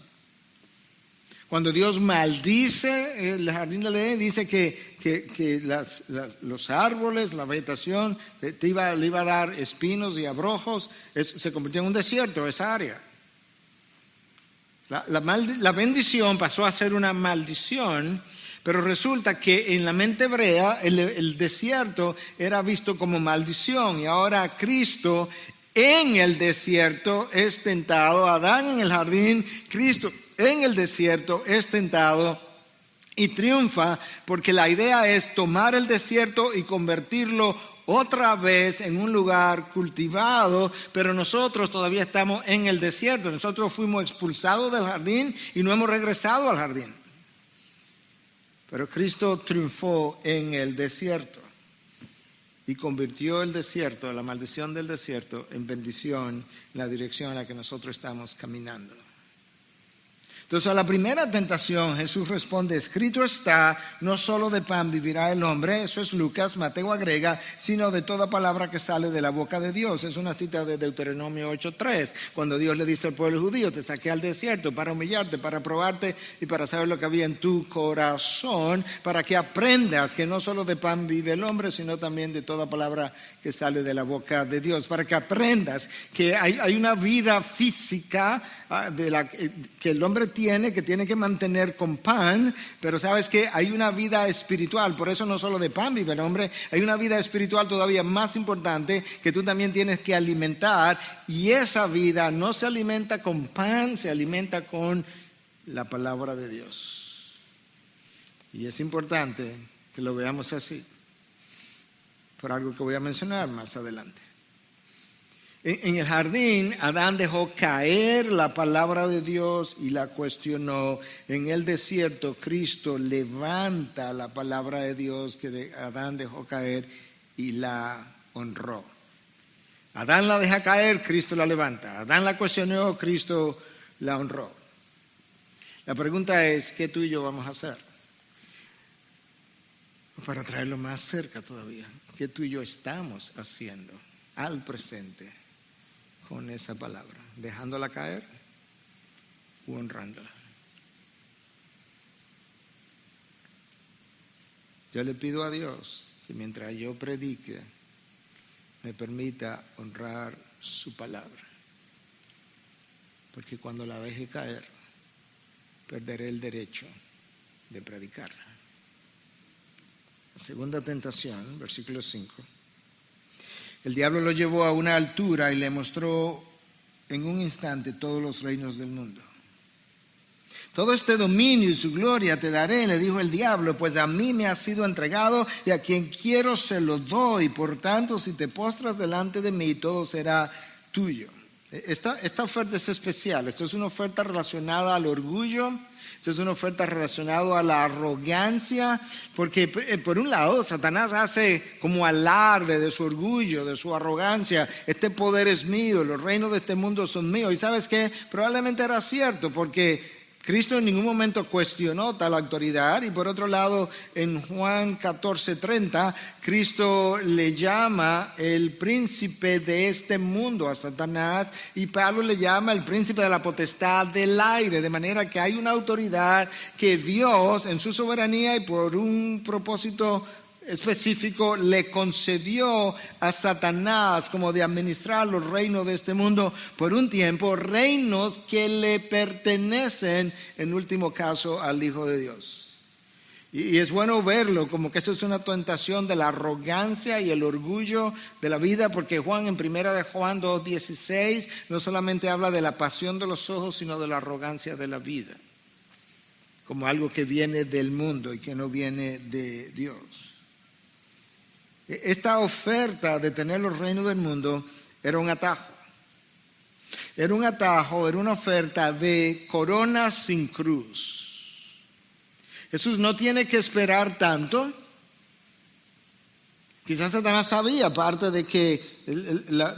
Speaker 1: Cuando Dios maldice el jardín del Edén, dice que los árboles, la vegetación, le iba a dar espinos y abrojos, se convirtió en un desierto esa área. La bendición pasó a ser una maldición. Pero resulta que en la mente hebrea el desierto era visto como maldición y ahora Cristo en el desierto es tentado, Adán en el jardín, Cristo en el desierto es tentado y triunfa porque la idea es tomar el desierto y convertirlo otra vez en un lugar cultivado, pero nosotros todavía estamos en el desierto, nosotros fuimos expulsados del jardín y no hemos regresado al jardín. Pero Cristo triunfó en el desierto y convirtió el desierto, la maldición del desierto, en bendición en la dirección en la que nosotros estamos caminando. Entonces a la primera tentación Jesús responde, escrito está, no solo de pan vivirá el hombre, eso es Lucas, Mateo agrega, sino de toda palabra que sale de la boca de Dios. Es una cita de Deuteronomio 8:3, cuando Dios le dice al pueblo judío, te saqué al desierto para humillarte, para probarte y para saber lo que había en tu corazón, para que aprendas que no solo de pan vive el hombre, sino también de toda palabra que sale de la boca de Dios, para que aprendas que hay una vida física que el hombre tiene que mantener con pan, pero sabes que hay una vida espiritual, por eso no solo de pan vive el hombre, hay una vida espiritual todavía más importante que tú también tienes que alimentar, y esa vida no se alimenta con pan, se alimenta con la palabra de Dios. Y es importante que lo veamos así, por algo que voy a mencionar más adelante. En el jardín, Adán dejó caer la palabra de Dios y la cuestionó. En el desierto, Cristo levanta la palabra de Dios que Adán dejó caer y la honró. Adán la deja caer, Cristo la levanta. Adán la cuestionó, Cristo la honró. La pregunta es, ¿qué tú y yo vamos a hacer? Para traerlo más cerca todavía, ¿qué tú y yo estamos haciendo al presente con esa palabra? ¿Dejándola caer u honrándola? Yo le pido a Dios que mientras yo predique me permita honrar su palabra, porque cuando la deje caer perderé el derecho de predicarla. La segunda tentación, versículo 5. El diablo lo llevó a una altura y le mostró en un instante todos los reinos del mundo. Todo este dominio y su gloria te daré, le dijo el diablo, pues a mí me ha sido entregado y a quien quiero se lo doy. Por tanto, si te postras delante de mí, todo será tuyo. Esta oferta es especial. Esta es una oferta relacionada al orgullo. Esta es una oferta relacionada a la arrogancia. Porque por un lado, Satanás hace como alarde de su orgullo, de su arrogancia. Este poder es mío, los reinos de este mundo son míos. Y ¿sabes qué? Probablemente era cierto, porque Cristo en ningún momento cuestionó tal autoridad. Y por otro lado, en Juan 14:30, Cristo le llama el príncipe de este mundo a Satanás, y Pablo le llama el príncipe de la potestad del aire. De manera que hay una autoridad que Dios, en su soberanía y por un propósito específico, le concedió a Satanás como de administrar los reinos de este mundo por un tiempo, reinos que le pertenecen en último caso al Hijo de Dios. Y es bueno verlo como que eso es una tentación de la arrogancia y el orgullo de la vida, porque Juan en primera de Juan 2:16 no solamente habla de la pasión de los ojos, sino de la arrogancia de la vida, como algo que viene del mundo y que no viene de Dios. Esta oferta de tener los reinos del mundo era un atajo. Era un atajo, era una oferta de corona sin cruz. Jesús no tiene que esperar tanto. Quizás Satanás sabía, aparte de que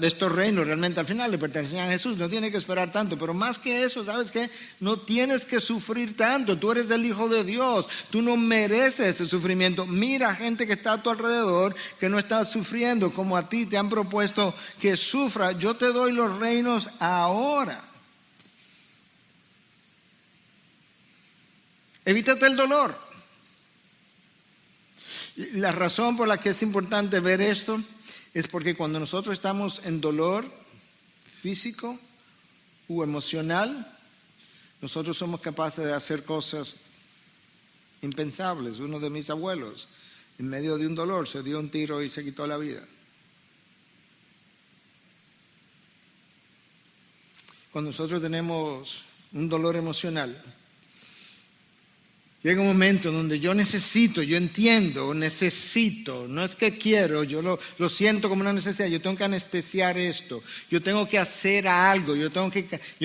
Speaker 1: estos reinos realmente al final le pertenecían a Jesús, no tiene que esperar tanto, pero más que eso, ¿sabes qué? No tienes que sufrir tanto, tú eres el Hijo de Dios, tú no mereces ese sufrimiento. Mira gente que está a tu alrededor que no está sufriendo como a ti te han propuesto que sufra. Yo te doy los reinos ahora. Evítate el dolor. La razón por la que es importante ver esto es porque cuando nosotros estamos en dolor físico u emocional, nosotros somos capaces de hacer cosas impensables. Uno de mis abuelos, en medio de un dolor, se dio un tiro y se quitó la vida. Cuando nosotros tenemos un dolor emocional, llega un momento donde yo necesito, yo entiendo, necesito, no es que quiero, yo lo siento como una necesidad, yo tengo que anestesiar esto, yo tengo que hacer algo, yo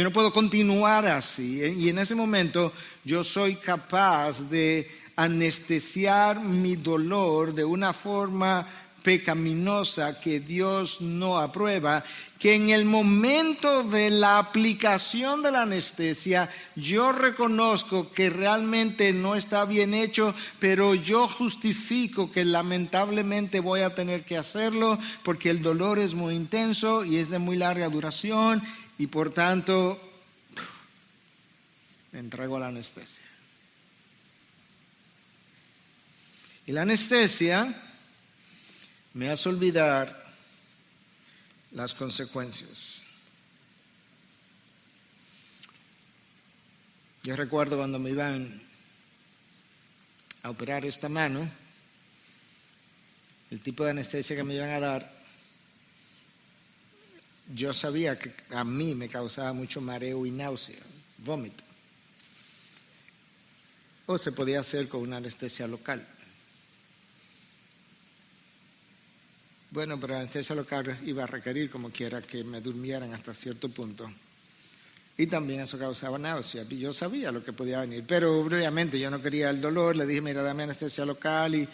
Speaker 1: no puedo continuar así. Y en ese momento yo soy capaz de anestesiar mi dolor de una forma pecaminosa que Dios no aprueba, que en el momento de la aplicación de la anestesia yo reconozco que realmente no está bien hecho, pero yo justifico que lamentablemente voy a tener que hacerlo porque el dolor es muy intenso y es de muy larga duración, y por tanto me entrego a la anestesia. Y la anestesia me hace olvidar las consecuencias. Yo recuerdo cuando me iban a operar esta mano, el tipo de anestesia que me iban a dar, yo sabía que a mí me causaba mucho mareo y náusea, vómito. O se podía hacer con una anestesia local. Bueno, pero la anestesia local iba a requerir como quiera que me durmieran hasta cierto punto. Y también eso causaba náusea. Y yo sabía lo que podía venir. Pero obviamente yo no quería el dolor. Le dije, mira, dame anestesia local. Y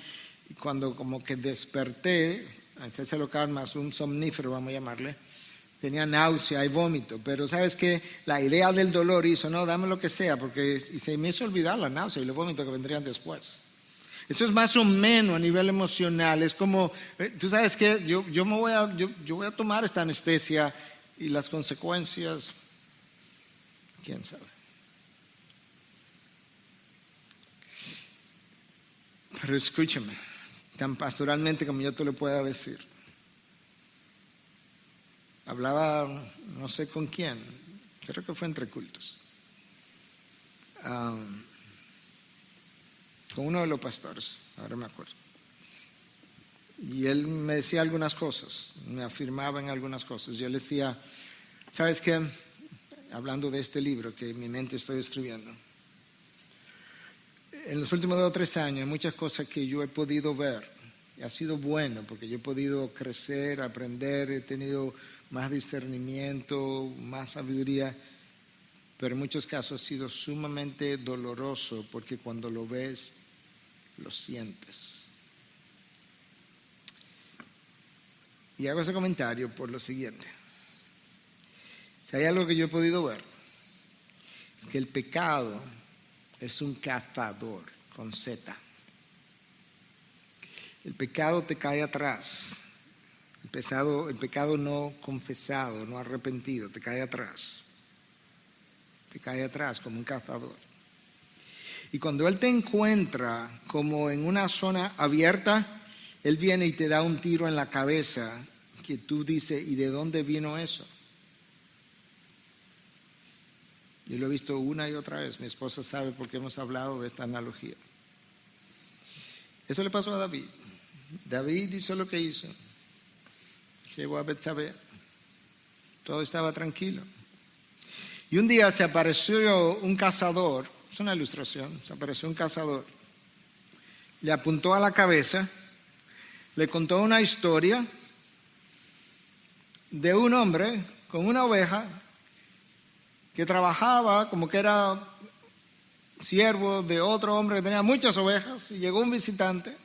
Speaker 1: cuando como que desperté, anestesia local más un somnífero, vamos a llamarle, tenía náusea y vómito. Pero ¿sabes qué? La idea del dolor hizo, no, dame lo que sea, porque y se me hizo olvidar la náusea y el vómito que vendrían después. Eso es más o menos a nivel emocional. Es como, tú sabes que yo voy a tomar esta anestesia y las consecuencias, quién sabe. Pero escúchame, tan pastoralmente como yo te lo pueda decir. Hablaba, no sé con quién, creo que fue entre cultos. Con uno de los pastores, ahora me acuerdo. Y él me decía algunas cosas, me afirmaba en algunas cosas. Yo le decía, ¿Sabes qué? Hablando de este libro que en mi mente estoy escribiendo. En los últimos 2 o 3 años, hay muchas cosas que yo he podido ver. Y ha sido bueno porque yo he podido crecer, aprender, he tenido más discernimiento, más sabiduría. Pero en muchos casos ha sido sumamente doloroso porque cuando lo ves, lo sientes. Y hago ese comentario por lo siguiente. Si hay algo que yo he podido ver, es que el pecado es un cazador con Z. El pecado te cae atrás. El pecado no confesado, no arrepentido, te cae atrás. Te cae atrás como un cazador. Y cuando Él te encuentra como en una zona abierta, Él viene y te da un tiro en la cabeza que tú dices, ¿y de dónde vino eso? Yo lo he visto una y otra vez. Mi esposa sabe porque hemos hablado de esta analogía. Eso le pasó a David. David hizo lo que hizo. Llegó a Betsabé. Todo estaba tranquilo. Y un día se apareció un cazador. Es una ilustración. Se apareció un cazador. Le apuntó a la cabeza. Le contó una historia de un hombre con una oveja que trabajaba como que era siervo de otro hombre que tenía muchas ovejas. Y llegó un visitante.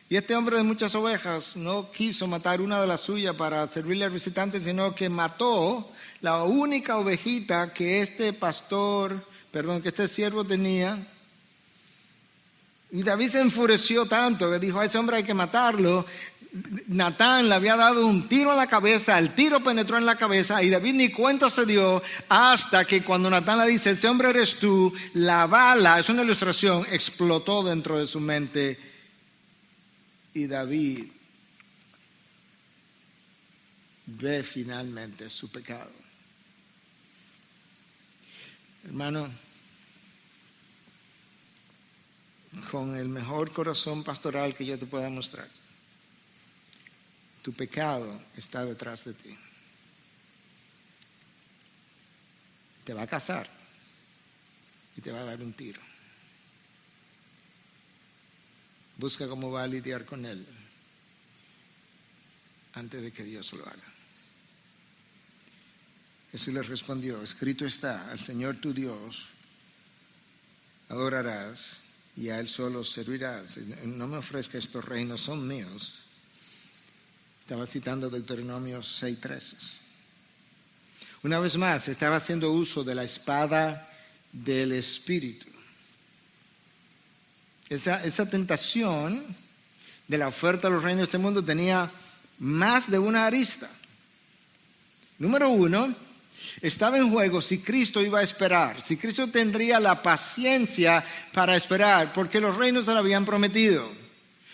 Speaker 1: Y este hombre de muchas ovejas no quiso matar una de las suyas para servirle al visitante, sino que mató la única ovejita que este siervo tenía. Y David se enfureció tanto que dijo, a ese hombre hay que matarlo. Natán le había dado un tiro en la cabeza, el tiro penetró en la cabeza y David ni cuenta se dio hasta que cuando Natán le dice, ese hombre eres tú, la bala, es una ilustración, explotó dentro de su mente. Y David ve finalmente su pecado. Hermano, con el mejor corazón pastoral que yo te pueda mostrar, tu pecado está detrás de ti. Te va a cazar y te va a dar un tiro. Busca cómo va a lidiar con él antes de que Dios lo haga. Jesús le respondió, escrito está, al Señor tu Dios adorarás y a Él solo servirás. No me ofrezca estos reinos, son míos. Estaba citando Deuteronomio 6:13. Una vez más, estaba haciendo uso de la espada del Espíritu. Esa tentación de la oferta de los reinos de este mundo tenía más de una arista. Número 1, estaba en juego si Cristo iba a esperar, si Cristo tendría la paciencia para esperar, porque los reinos se lo habían prometido,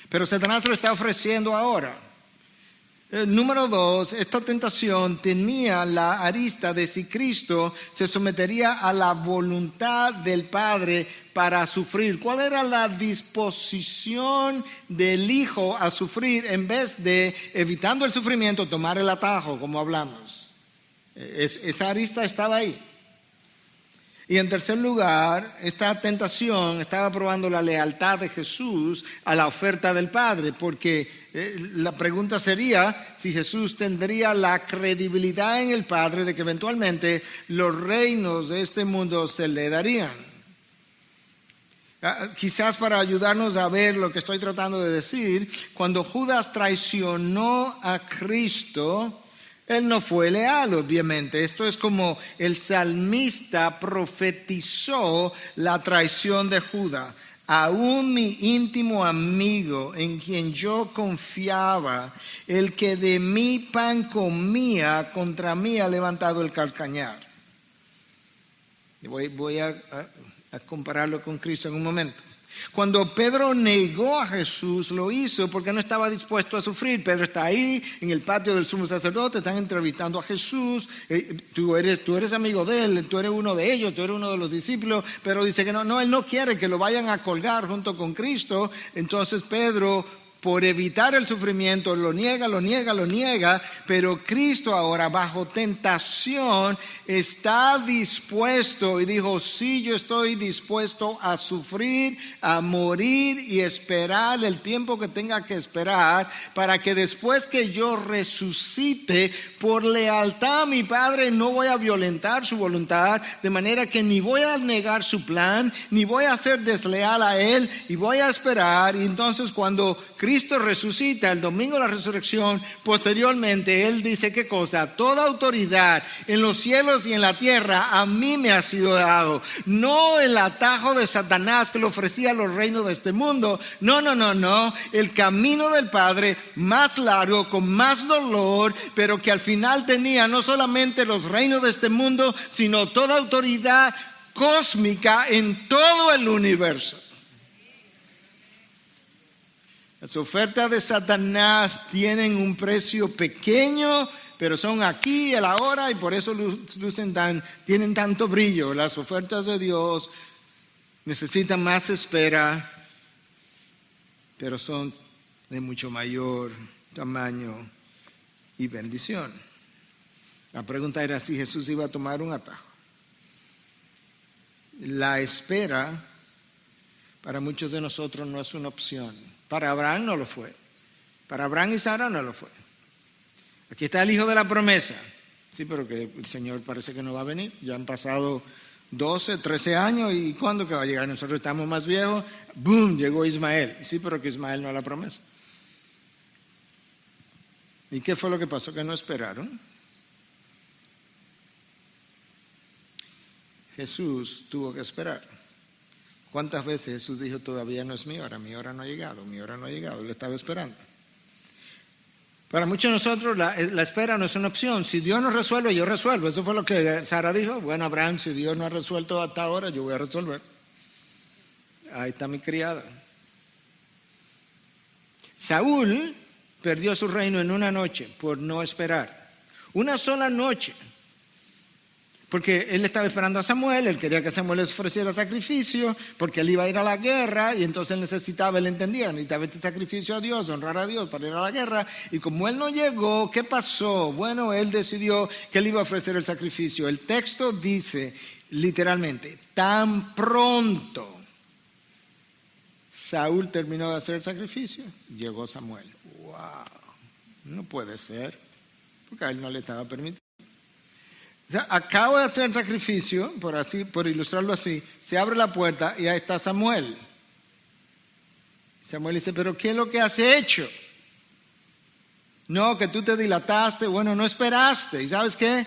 Speaker 1: pero Satanás lo está ofreciendo ahora. Número 2, esta tentación tenía la arista de si Cristo se sometería a la voluntad del Padre para sufrir. ¿Cuál era la disposición del Hijo a sufrir en vez de, evitando el sufrimiento, tomar el atajo, como hablamos? Esa arista estaba ahí. Y en tercer lugar, esta tentación estaba probando la lealtad de Jesús a la oferta del Padre, porque la pregunta sería si Jesús tendría la credibilidad en el Padre de que eventualmente los reinos de este mundo se le darían. Quizás para ayudarnos a ver lo que estoy tratando de decir, cuando Judas traicionó a Cristo, él no fue leal, obviamente. Esto es como el salmista profetizó la traición de Judas. Aún mi íntimo amigo en quien yo confiaba, el que de mi pan comía, contra mí ha levantado el calcañar. Voy a compararlo con Cristo en un momento. Cuando Pedro negó a Jesús, lo hizo porque no estaba dispuesto a sufrir. Pedro está ahí en el patio del sumo sacerdote, están entrevistando a Jesús. Tú eres amigo de él, tú eres uno de ellos, tú eres uno de los discípulos. Pero dice que no, él no quiere que lo vayan a colgar junto con Cristo. Entonces Pedro, por evitar el sufrimiento, lo niega, pero Cristo ahora bajo tentación está dispuesto y dijo, sí, yo estoy dispuesto a sufrir, a morir y esperar el tiempo que tenga que esperar para que después que yo resucite, por lealtad a mi Padre no voy a violentar su voluntad, de manera que ni voy a negar su plan, ni voy a ser desleal a Él y voy a esperar. Y entonces cuando Cristo resucita el domingo de la resurrección, posteriormente Él dice, ¿qué cosa? Toda autoridad en los cielos y en la tierra a mí me ha sido dado. No el atajo de Satanás que le ofrecía los reinos de este mundo. No. El camino del Padre más largo, con más dolor, pero que al final tenía no solamente los reinos de este mundo, sino toda autoridad cósmica en todo el universo. Las ofertas de Satanás tienen un precio pequeño, pero son aquí, el ahora, y por eso tienen tanto brillo. Las ofertas de Dios necesitan más espera, pero son de mucho mayor tamaño y bendición. La pregunta era si Jesús iba a tomar un atajo. La espera para muchos de nosotros no es una opción. Para Abraham no lo fue. Para Abraham y Sara no lo fue. Aquí está el hijo de la promesa. Sí, pero que el Señor parece que no va a venir. Ya han pasado 12, 13 años y ¿cuándo que va a llegar? Nosotros estamos más viejos. ¡Boom! Llegó Ismael. Sí, pero que Ismael no es la promesa. ¿Y qué fue lo que pasó? Que no esperaron. Jesús tuvo que esperar. ¿Cuántas veces Jesús dijo, todavía no es mi hora no ha llegado, Él estaba esperando. Para muchos de nosotros la espera no es una opción. Si Dios no resuelve, yo resuelvo. Eso fue lo que Sara dijo. Bueno, Abraham, si Dios no ha resuelto hasta ahora, yo voy a resolver. Ahí está mi criada. Saúl perdió su reino en una noche por no esperar. Una sola noche. Porque él estaba esperando a Samuel, él quería que Samuel les ofreciera sacrificio, porque él iba a ir a la guerra y entonces él entendía, necesitaba este sacrificio a Dios, honrar a Dios para ir a la guerra. Y como él no llegó, ¿qué pasó? Bueno, él decidió que él iba a ofrecer el sacrificio. El texto dice literalmente, tan pronto Saúl terminó de hacer el sacrificio, llegó Samuel. ¡Wow! No puede ser, porque a él no le estaba permitido. O sea, acabo de hacer el sacrificio, por ilustrarlo así, se abre la puerta y ahí está Samuel. Samuel dice, ¿pero qué es lo que has hecho? No, que tú te dilataste, bueno, no esperaste. ¿Y sabes qué?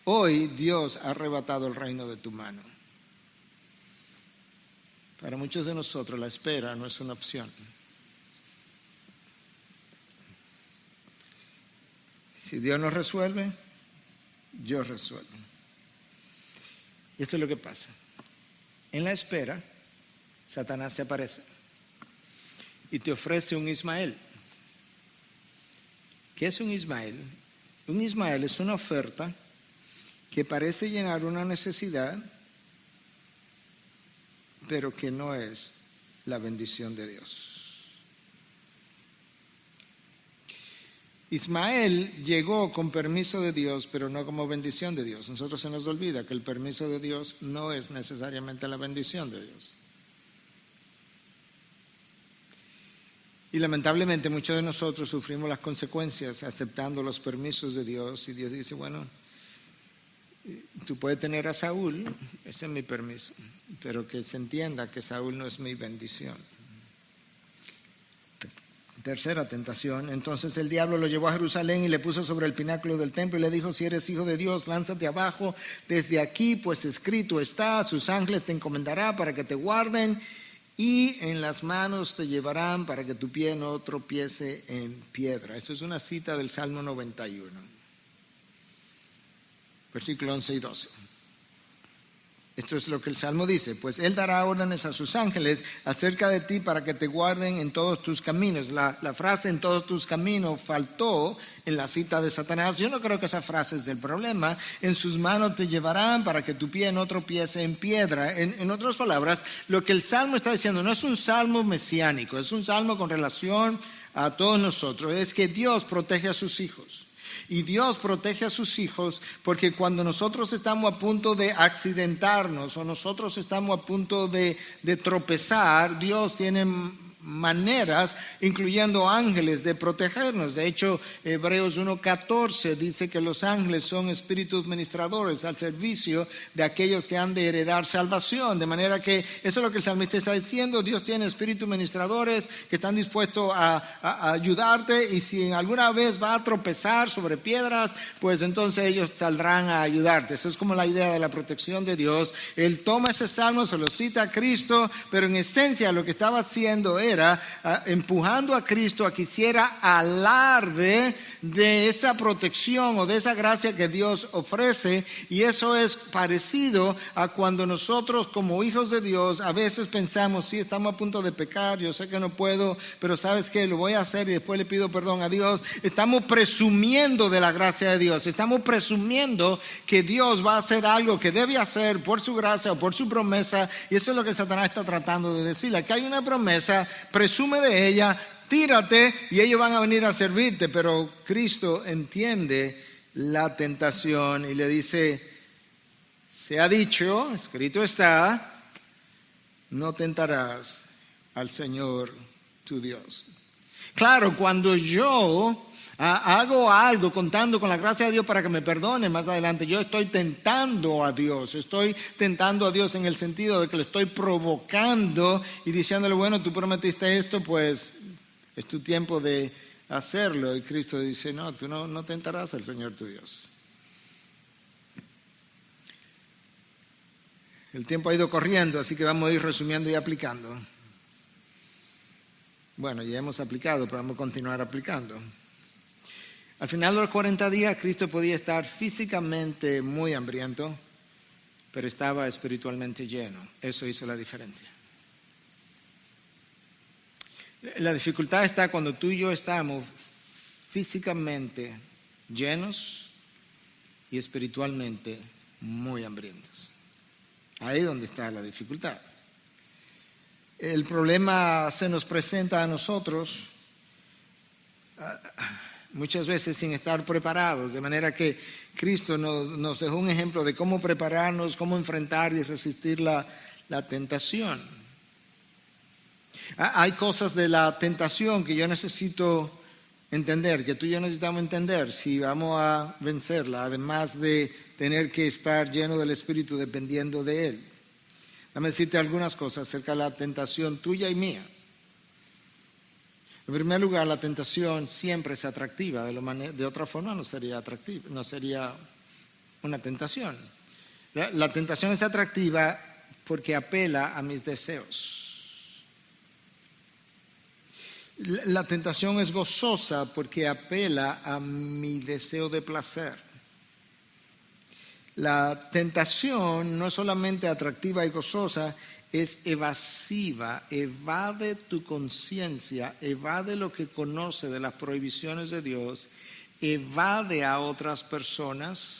Speaker 1: Hoy Dios ha arrebatado el reino de tu mano. Para muchos de nosotros la espera no es una opción. Si Dios no resuelve, yo resuelvo. Y esto es lo que pasa. En la espera, Satanás se aparece y te ofrece un Ismael. ¿Qué es un Ismael? Un Ismael es una oferta que parece llenar una necesidad, pero que no es la bendición de Dios. Ismael llegó con permiso de Dios, pero no como bendición de Dios. Nosotros se nos olvida que el permiso de Dios no es necesariamente la bendición de Dios. Y lamentablemente muchos de nosotros sufrimos las consecuencias aceptando los permisos de Dios. Y Dios dice, bueno, tú puedes tener a Saúl, ese es mi permiso, pero que se entienda que Saúl no es mi bendición. Tercera tentación. Entonces el diablo lo llevó a Jerusalén y le puso sobre el pináculo del templo y le dijo, si eres hijo de Dios, lánzate abajo desde aquí, pues escrito está, sus ángeles te encomendará para que te guarden y en las manos te llevarán para que tu pie no tropiece en piedra. Eso es una cita del Salmo 91, versículo 11 y 12. Esto es lo que el Salmo dice, pues Él dará órdenes a sus ángeles acerca de ti para que te guarden en todos tus caminos. La frase en todos tus caminos faltó en la cita de Satanás. Yo no creo que esa frase es el problema. En sus manos te llevarán para que tu pie no tropiece en piedra. En otras palabras, lo que el Salmo está diciendo no es un salmo mesiánico, es un salmo con relación a todos nosotros es que Dios protege a sus hijos. Y Dios protege a sus hijos porque cuando nosotros estamos a punto de accidentarnos o nosotros estamos a punto de tropezar, Dios tiene maneras, incluyendo ángeles, de protegernos. De hecho, Hebreos 1:14 dice que los ángeles son espíritus ministradores al servicio de aquellos que han de heredar salvación. De manera que eso es lo que el salmista está diciendo. Dios tiene espíritus ministradores que están dispuestos a ayudarte, y si alguna vez va a tropezar sobre piedras, pues entonces ellos saldrán a ayudarte. Eso es como la idea de la protección de Dios. Él toma ese salmo, se lo cita a Cristo, pero en esencia lo que estaba haciendo era empujando a Cristo a que hiciera alarde de esa protección o de esa gracia que Dios ofrece. Y eso es parecido a cuando nosotros como hijos de Dios a veces pensamos, sí, estamos a punto de pecar, yo sé que no puedo, pero ¿sabes qué? Lo voy a hacer y después le pido perdón a Dios. Estamos presumiendo de la gracia de Dios, estamos presumiendo que Dios va a hacer algo que debe hacer por su gracia o por su promesa, y eso es lo que Satanás está tratando de decirle. Aquí hay una promesa, presume de ella, tírate y ellos van a venir a servirte. Pero Cristo entiende la tentación y le dice, se ha dicho, escrito está, no tentarás al Señor tu Dios. Claro, cuando yo hago algo contando con la gracia de Dios para que me perdone más adelante, yo estoy tentando a Dios. Estoy tentando a Dios en el sentido de que lo estoy provocando y diciéndole, bueno, tú prometiste esto, pues es tu tiempo de hacerlo. Y Cristo dice, no, tú no tentarás al Señor tu Dios. El tiempo ha ido corriendo, así que vamos a ir resumiendo y aplicando. Bueno, ya hemos aplicado, pero vamos a continuar aplicando. Al final de los 40 días, Cristo podía estar físicamente muy hambriento, pero estaba espiritualmente lleno. Eso hizo la diferencia. La dificultad está cuando tú y yo estamos físicamente llenos y espiritualmente muy hambrientos. Ahí es donde está la dificultad. El problema se nos presenta a nosotros muchas veces sin estar preparados, de manera que Cristo nos dejó un ejemplo de cómo prepararnos, cómo enfrentar y resistir la tentación. Hay cosas de la tentación que yo necesito entender, que tú y yo necesitamos entender si vamos a vencerla, además de tener que estar lleno del Espíritu dependiendo de Él. Déjame decirte algunas cosas acerca de la tentación tuya y mía. En primer lugar, la tentación siempre es atractiva, de otra forma no sería atractiva, no sería una tentación. La tentación es atractiva porque apela a mis deseos. La tentación es gozosa porque apela a mi deseo de placer. La tentación no es solamente atractiva y gozosa, es evasiva, evade tu conciencia, evade lo que conoce de las prohibiciones de Dios, evade a otras personas.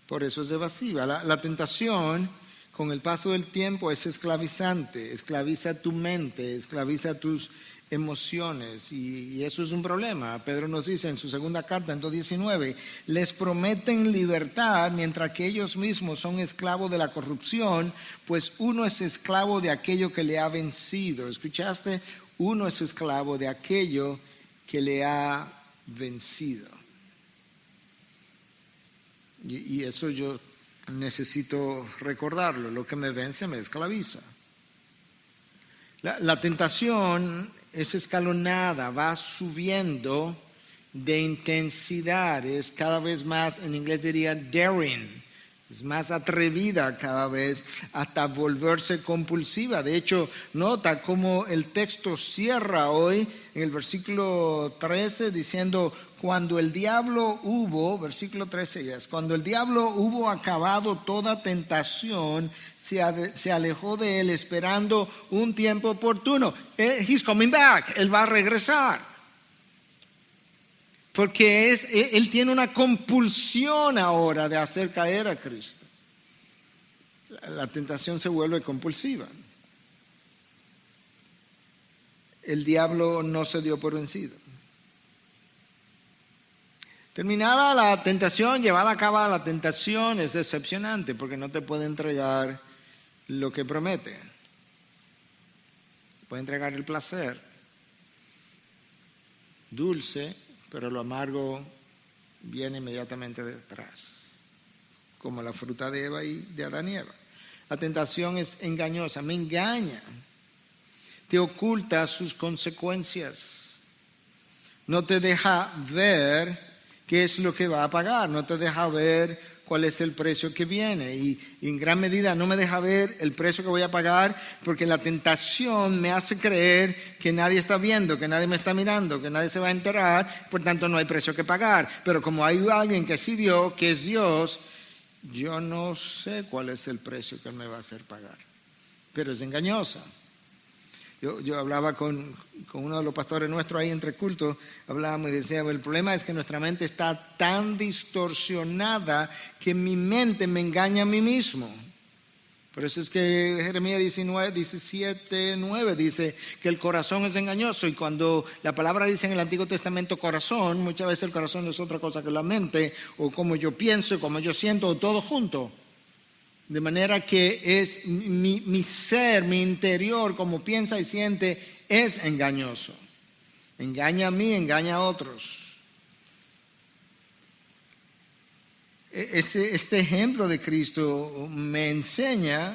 Speaker 1: Por eso es evasiva. La tentación, con el paso del tiempo, es esclavizante, esclaviza tu mente, esclaviza tus emociones, y eso es un problema. Pedro nos dice en su segunda carta, en 2:19, les prometen libertad mientras que ellos mismos son esclavos de la corrupción, pues uno es esclavo de aquello que le ha vencido. ¿Escuchaste? Uno es esclavo de aquello que le ha vencido. Y eso yo necesito recordarlo. Lo que me vence me esclaviza. La tentación es escalonada, va subiendo de intensidad, es cada vez más, en inglés diría daring, es más atrevida cada vez hasta volverse compulsiva. De hecho, nota cómo el texto cierra hoy en el versículo 13 diciendo, cuando el diablo hubo, versículo 13 ya es, cuando el diablo hubo acabado toda tentación, se alejó de él esperando un tiempo oportuno. He's coming back, él va a regresar. Porque él tiene una compulsión ahora de hacer caer a Cristo. La tentación se vuelve compulsiva. el diablo no se dio por vencido. Terminada la tentación, llevada a cabo la tentación es decepcionante porque no te puede entregar lo que promete. Puede entregar el placer dulce, pero lo amargo viene inmediatamente detrás, como la fruta de Eva y de Adán y Eva. La tentación es engañosa, me engaña, te oculta sus consecuencias, no te deja ver qué es lo que va a pagar, no te deja ver cuál es el precio que viene y en gran medida no me deja ver el precio que voy a pagar porque la tentación me hace creer que nadie está viendo, que nadie me está mirando, que nadie se va a enterar, por tanto no hay precio que pagar. Pero como hay alguien que sí vio, que es Dios, yo no sé cuál es el precio que Él me va a hacer pagar, pero es engañosa. Yo hablaba con uno de los pastores nuestros ahí entre cultos, hablábamos y decía, el problema es que nuestra mente está tan distorsionada que mi mente me engaña a mí mismo. Por eso es que Jeremías 17:9 dice que el corazón es engañoso, y cuando la palabra dice en el Antiguo Testamento corazón, muchas veces el corazón no es otra cosa que la mente, o como yo pienso, como yo siento, o todo junto. De manera que es mi ser, mi interior, como piensa y siente, es engañoso. Engaña a mí, engaña a otros. Este ejemplo de Cristo me enseña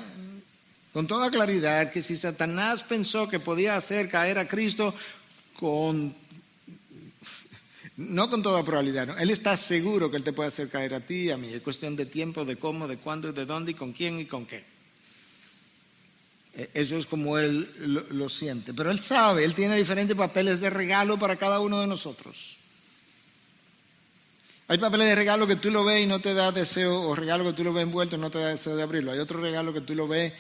Speaker 1: con toda claridad que si Satanás pensó que podía hacer caer a Cristo no con toda probabilidad, ¿no? Él está seguro que Él te puede hacer caer a ti y a mí. Es cuestión de tiempo, de cómo, de cuándo, de dónde y con quién y con qué. Eso es como Él lo siente. Pero Él sabe, Él tiene diferentes papeles de regalo para cada uno de nosotros. Hay papeles de regalo que tú lo ves y no te da deseo, o regalo que tú lo ves envuelto y no te da deseo de abrirlo. Hay otro regalo que tú lo ves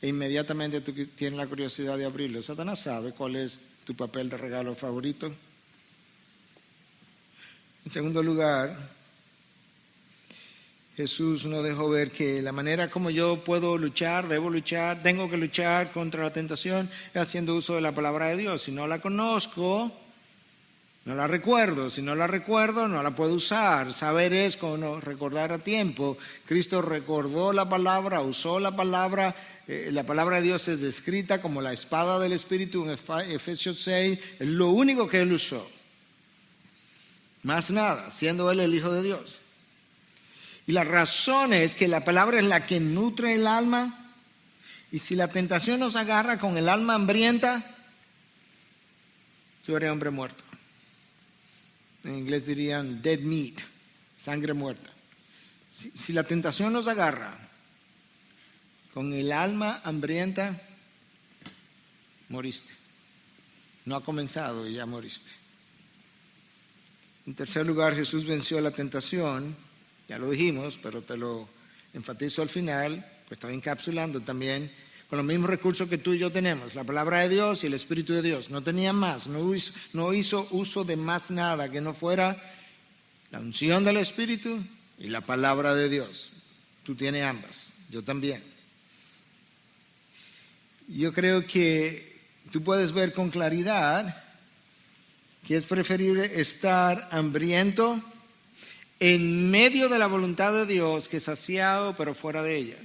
Speaker 1: e inmediatamente tú tienes la curiosidad de abrirlo. Satanás sabe cuál es tu papel de regalo favorito. En segundo lugar, Jesús nos dejó ver que la manera como yo puedo luchar, debo luchar, tengo que luchar contra la tentación es haciendo uso de la palabra de Dios. Si no la conozco, no la recuerdo. Si no la recuerdo, no la puedo usar. Saber es como recordar a tiempo. Cristo recordó la palabra, usó la palabra. La palabra de Dios es descrita como la espada del Espíritu en Efesios 6. Es lo único que Él usó. Más nada, siendo Él el Hijo de Dios. Y la razón es que la palabra es la que nutre el alma. Y si la tentación nos agarra con el alma hambrienta, yo haré hombre muerto. En inglés dirían dead meat, sangre muerta. Si la tentación nos agarra con el alma hambrienta, moriste. No ha comenzado y ya moriste. En tercer lugar, Jesús venció la tentación, ya lo dijimos, pero te lo enfatizo al final, pues estoy encapsulando también con los mismos recursos que tú y yo tenemos, la palabra de Dios y el Espíritu de Dios. No tenía más, no hizo uso de más nada que no fuera la unción del Espíritu y la palabra de Dios. Tú tienes ambas, yo también. Yo creo que tú puedes ver con claridad que es preferible estar hambriento en medio de la voluntad de Dios que saciado pero fuera de ella.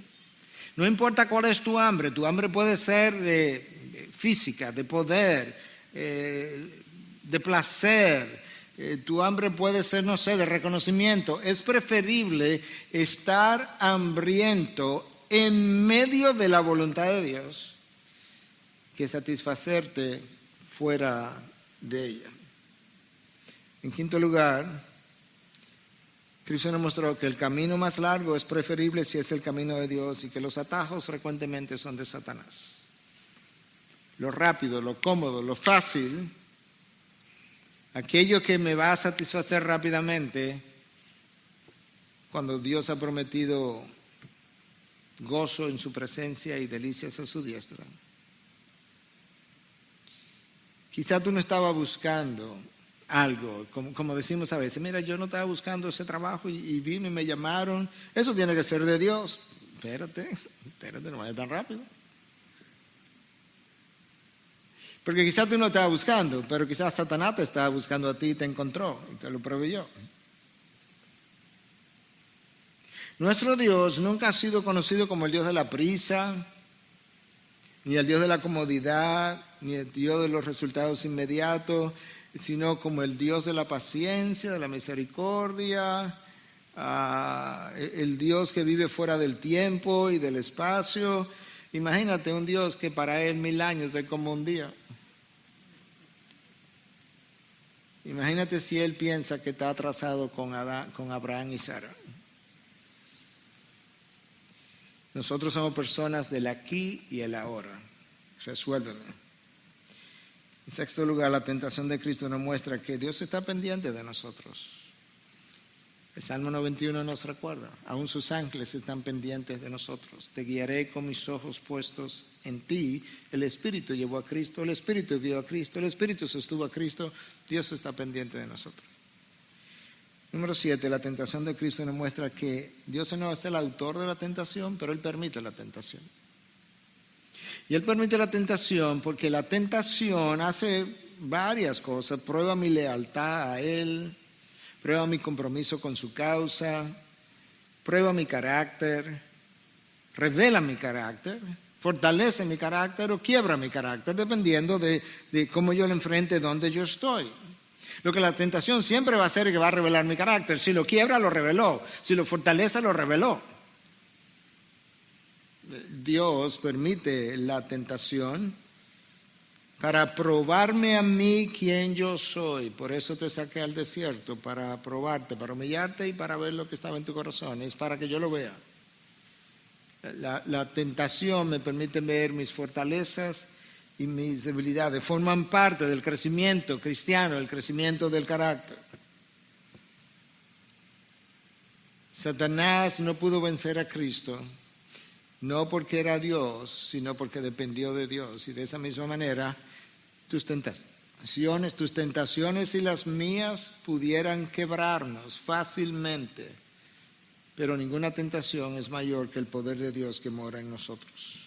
Speaker 1: No importa cuál es tu hambre puede ser de física, de poder, de placer, tu hambre puede ser, no sé, de reconocimiento. Es preferible estar hambriento en medio de la voluntad de Dios que satisfacerte fuera de ella. En quinto lugar, Cristo nos mostró que el camino más largo es preferible si es el camino de Dios y que los atajos frecuentemente son de Satanás. Lo rápido, lo cómodo, lo fácil, aquello que me va a satisfacer rápidamente, cuando Dios ha prometido gozo en su presencia y delicias a su diestra. Quizá tú no estabas buscando algo, como decimos a veces, mira, yo no estaba buscando ese trabajo y vino y me llamaron, eso tiene que ser de Dios. Espérate, no vaya tan rápido. Porque quizás tú no estabas buscando, pero quizás Satanás te estaba buscando a ti y te encontró y te lo proveyó. Nuestro Dios nunca ha sido conocido como el Dios de la prisa, ni el Dios de la comodidad, ni el Dios de los resultados inmediatos, sino como el Dios de la paciencia, de la misericordia, el Dios que vive fuera del tiempo y del espacio. Imagínate un Dios que para Él 1000 años es como un día. Imagínate si Él piensa que está atrasado con Abraham y Sara. Nosotros somos personas del aquí y el ahora. Resuélvelo. En sexto lugar, la tentación de Cristo nos muestra que Dios está pendiente de nosotros. El Salmo 91 nos recuerda, aún sus ángeles están pendientes de nosotros. Te guiaré con mis ojos puestos en ti. El Espíritu llevó a Cristo, el Espíritu dio a Cristo, el Espíritu sostuvo a Cristo. Dios está pendiente de nosotros. Número 7, la tentación de Cristo nos muestra que Dios no es el autor de la tentación, pero Él permite la tentación. Y Él permite la tentación porque la tentación hace varias cosas. Prueba mi lealtad a Él, prueba mi compromiso con su causa, prueba mi carácter, revela mi carácter, fortalece mi carácter o quiebra mi carácter, dependiendo de cómo yo lo enfrente, donde yo estoy. Lo que la tentación siempre va a hacer es que va a revelar mi carácter. Si lo quiebra, lo reveló. Si lo fortalece, lo reveló. Dios permite la tentación para probarme a mí quién yo soy. Por eso te saqué al desierto, para probarte, para humillarte y para ver lo que estaba en tu corazón. Es para que yo lo vea. La tentación me permite ver mis fortalezas y mis debilidades. Forman parte del crecimiento cristiano, el crecimiento del carácter. Satanás no pudo vencer a Cristo, no porque era Dios, sino porque dependió de Dios. Y de esa misma manera, tus tentaciones y las mías pudieran quebrarnos fácilmente, pero ninguna tentación es mayor que el poder de Dios que mora en nosotros.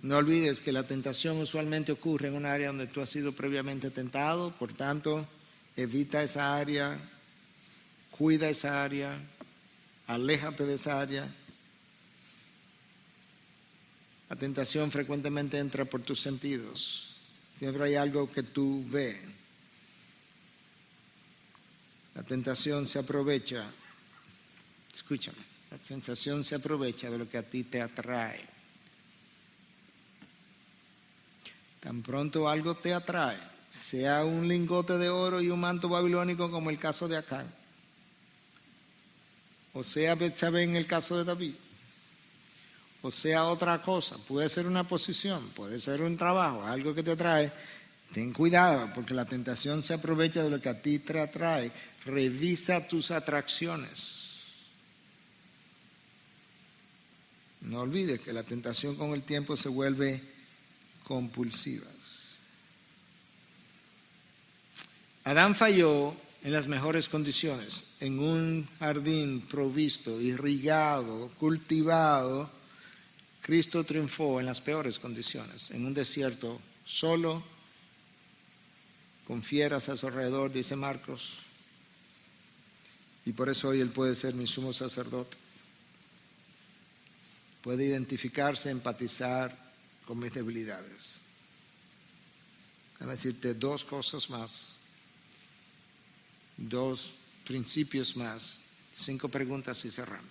Speaker 1: No olvides que la tentación usualmente ocurre en un área donde tú has sido previamente tentado, por tanto, evita esa área, cuida esa área, aléjate de esa área. La tentación frecuentemente entra por tus sentidos. Siempre hay algo que tú ves. La tentación se aprovecha, escúchame, la tentación se aprovecha de lo que a ti te atrae. Tan pronto algo te atrae, sea un lingote de oro y un manto babilónico como el caso de Acán, o sea Betsabé en el caso de David, o sea otra cosa, puede ser una posición, puede ser un trabajo, algo que te atrae. Ten cuidado porque la tentación se aprovecha de lo que a ti te atrae. Revisa tus atracciones. No olvides que la tentación con el tiempo se vuelve compulsiva. Adán falló en las mejores condiciones, en un jardín provisto, irrigado, cultivado. Cristo triunfó en las peores condiciones, en un desierto solo, con fieras a su alrededor, dice Marcos. Y por eso hoy Él puede ser mi sumo sacerdote. Puede identificarse, empatizar con mis debilidades. Déjame decirte 2 cosas más, 2 principios más, 5 preguntas y cerramos.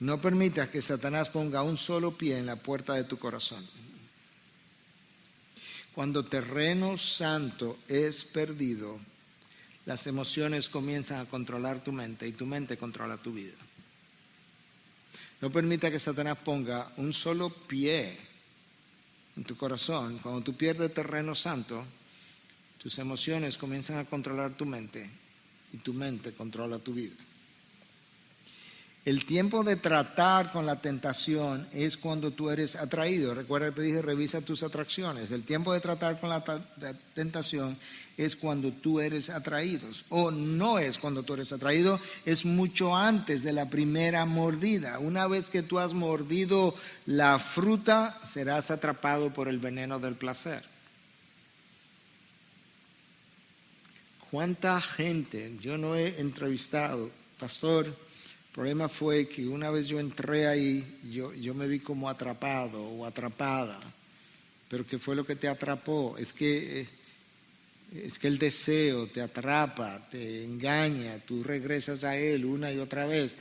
Speaker 1: No permitas que Satanás ponga un solo pie en la puerta de tu corazón. Cuando terreno santo es perdido, las emociones comienzan a controlar tu mente y tu mente controla tu vida. No permita que Satanás ponga un solo pie en tu corazón. Cuando tú pierdes terreno santo, tus emociones comienzan a controlar tu mente y tu mente controla tu vida. El tiempo de tratar con la tentación es cuando tú eres atraído. Recuerda que te dije, revisa tus atracciones. El tiempo de tratar con la tentación es cuando tú eres atraído. O no es cuando tú eres atraído, es mucho antes de la primera mordida. Una vez que tú has mordido la fruta, serás atrapado por el veneno del placer. ¿Cuánta gente yo no he entrevistado, pastor? El problema fue que una vez yo entré ahí, yo me vi como atrapado o atrapada. Pero ¿qué fue lo que te atrapó? Es que el deseo te atrapa, te engaña, tú regresas a él una y otra vez.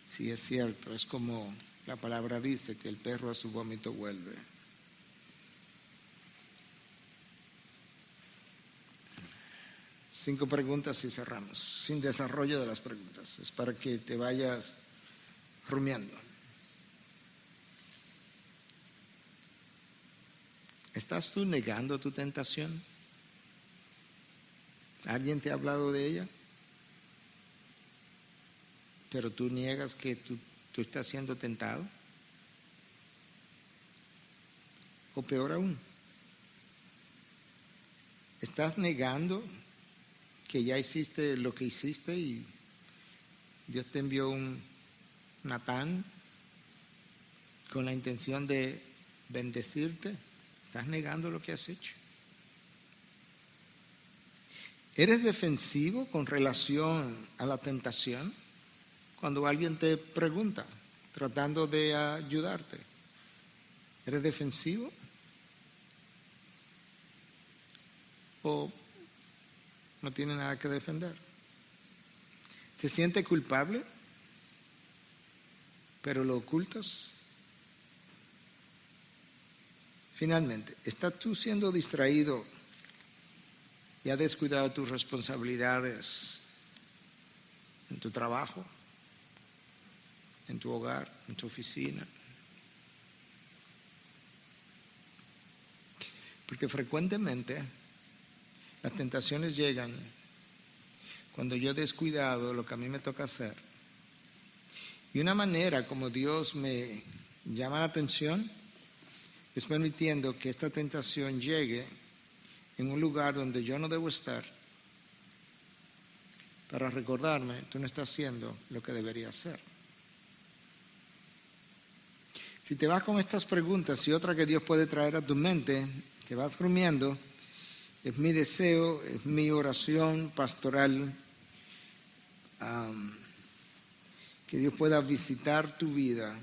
Speaker 1: Sí, es cierto, es como la palabra dice, que el perro a su vómito vuelve. Cinco preguntas y cerramos, sin desarrollo de las preguntas. Es para que te vayas rumiando. ¿Estás tú negando tu tentación? ¿Alguien te ha hablado de ella? Pero tú niegas que tú estás siendo tentado. O peor aún, ¿estás negando que ya hiciste lo que hiciste y Dios te envió un Natán con la intención de bendecirte? ¿Estás negando lo que has hecho? ¿Eres defensivo con relación a la tentación? Cuando alguien te pregunta, tratando de ayudarte, ¿eres defensivo? ¿O no tiene nada que defender? ¿Te sientes culpable, pero lo ocultas? Finalmente, ¿estás tú siendo distraído y has descuidado tus responsabilidades en tu trabajo, en tu hogar, en tu oficina? Porque frecuentemente las tentaciones llegan cuando yo he descuidado lo que a mí me toca hacer. Y una manera como Dios me llama la atención es permitiendo que esta tentación llegue en un lugar donde yo no debo estar, para recordarme, tú no estás haciendo lo que deberías hacer. Si te vas con estas preguntas y otra que Dios puede traer a tu mente, te vas rumiando, es mi deseo, es mi oración pastoral, que Dios pueda visitar tu vida,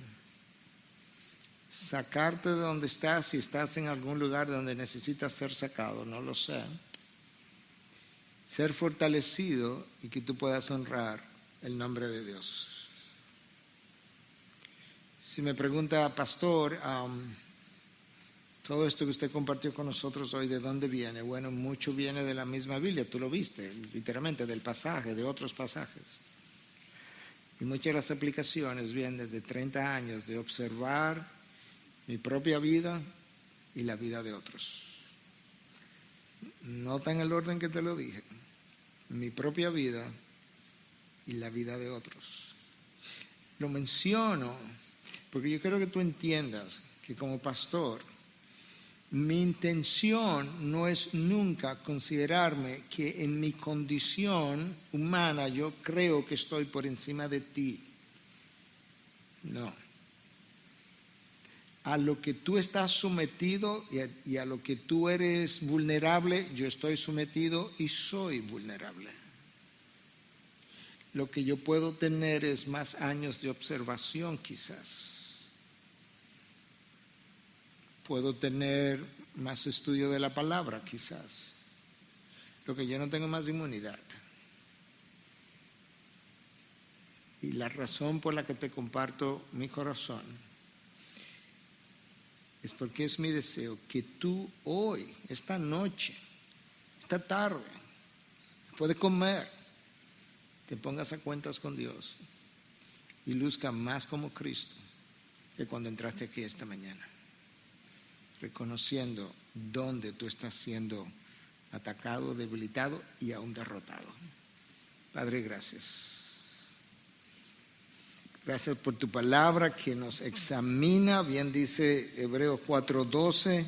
Speaker 1: sacarte de donde estás, si estás en algún lugar donde necesitas ser sacado, no lo sé. Ser fortalecido y que tú puedas honrar el nombre de Dios. Si me pregunta, pastor, todo esto que usted compartió con nosotros hoy, ¿de dónde viene? Bueno, mucho viene de la misma Biblia, tú lo viste, literalmente del pasaje, de otros pasajes. Y muchas de las aplicaciones vienen de 30 años de observar mi propia vida y la vida de otros. No está en el orden que te lo dije. Mi propia vida y la vida de otros. Lo menciono porque yo quiero que tú entiendas que como pastor, mi intención no es nunca considerarme que en mi condición humana yo creo que estoy por encima de ti. No. A lo que tú estás sometido y a lo que tú eres vulnerable, yo estoy sometido y soy vulnerable. Lo que yo puedo tener es más años de observación quizás. Puedo tener más estudio de la palabra quizás. Lo que yo no tengo más inmunidad. Y la razón por la que te comparto mi corazón es porque es mi deseo que tú hoy, esta noche, esta tarde, después de comer, te pongas a cuentas con Dios y luzca más como Cristo que cuando entraste aquí esta mañana, reconociendo dónde tú estás siendo atacado, debilitado y aún derrotado. Padre, gracias. Gracias por tu palabra que nos examina. Bien dice Hebreos 4:12,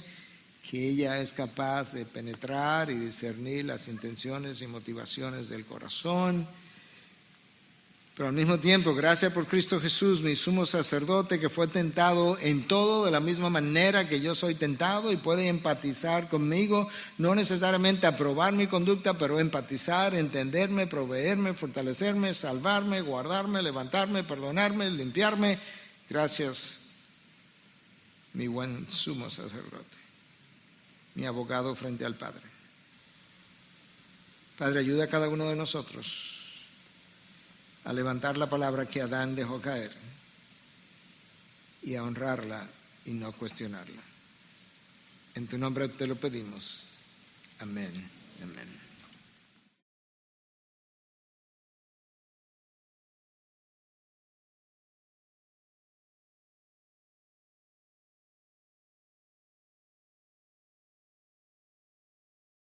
Speaker 1: que ella es capaz de penetrar y discernir las intenciones y motivaciones del corazón. Pero al mismo tiempo, gracias por Cristo Jesús, mi sumo sacerdote, que fue tentado en todo de la misma manera que yo soy tentado y puede empatizar conmigo, no necesariamente aprobar mi conducta, pero empatizar, entenderme, proveerme, fortalecerme, salvarme, guardarme, levantarme, perdonarme, limpiarme. Gracias, mi buen sumo sacerdote, mi abogado frente al Padre. Padre, ayuda a cada uno de nosotros a levantar la palabra que Adán dejó caer y a honrarla y no cuestionarla. En tu nombre te lo pedimos. Amén. Amén.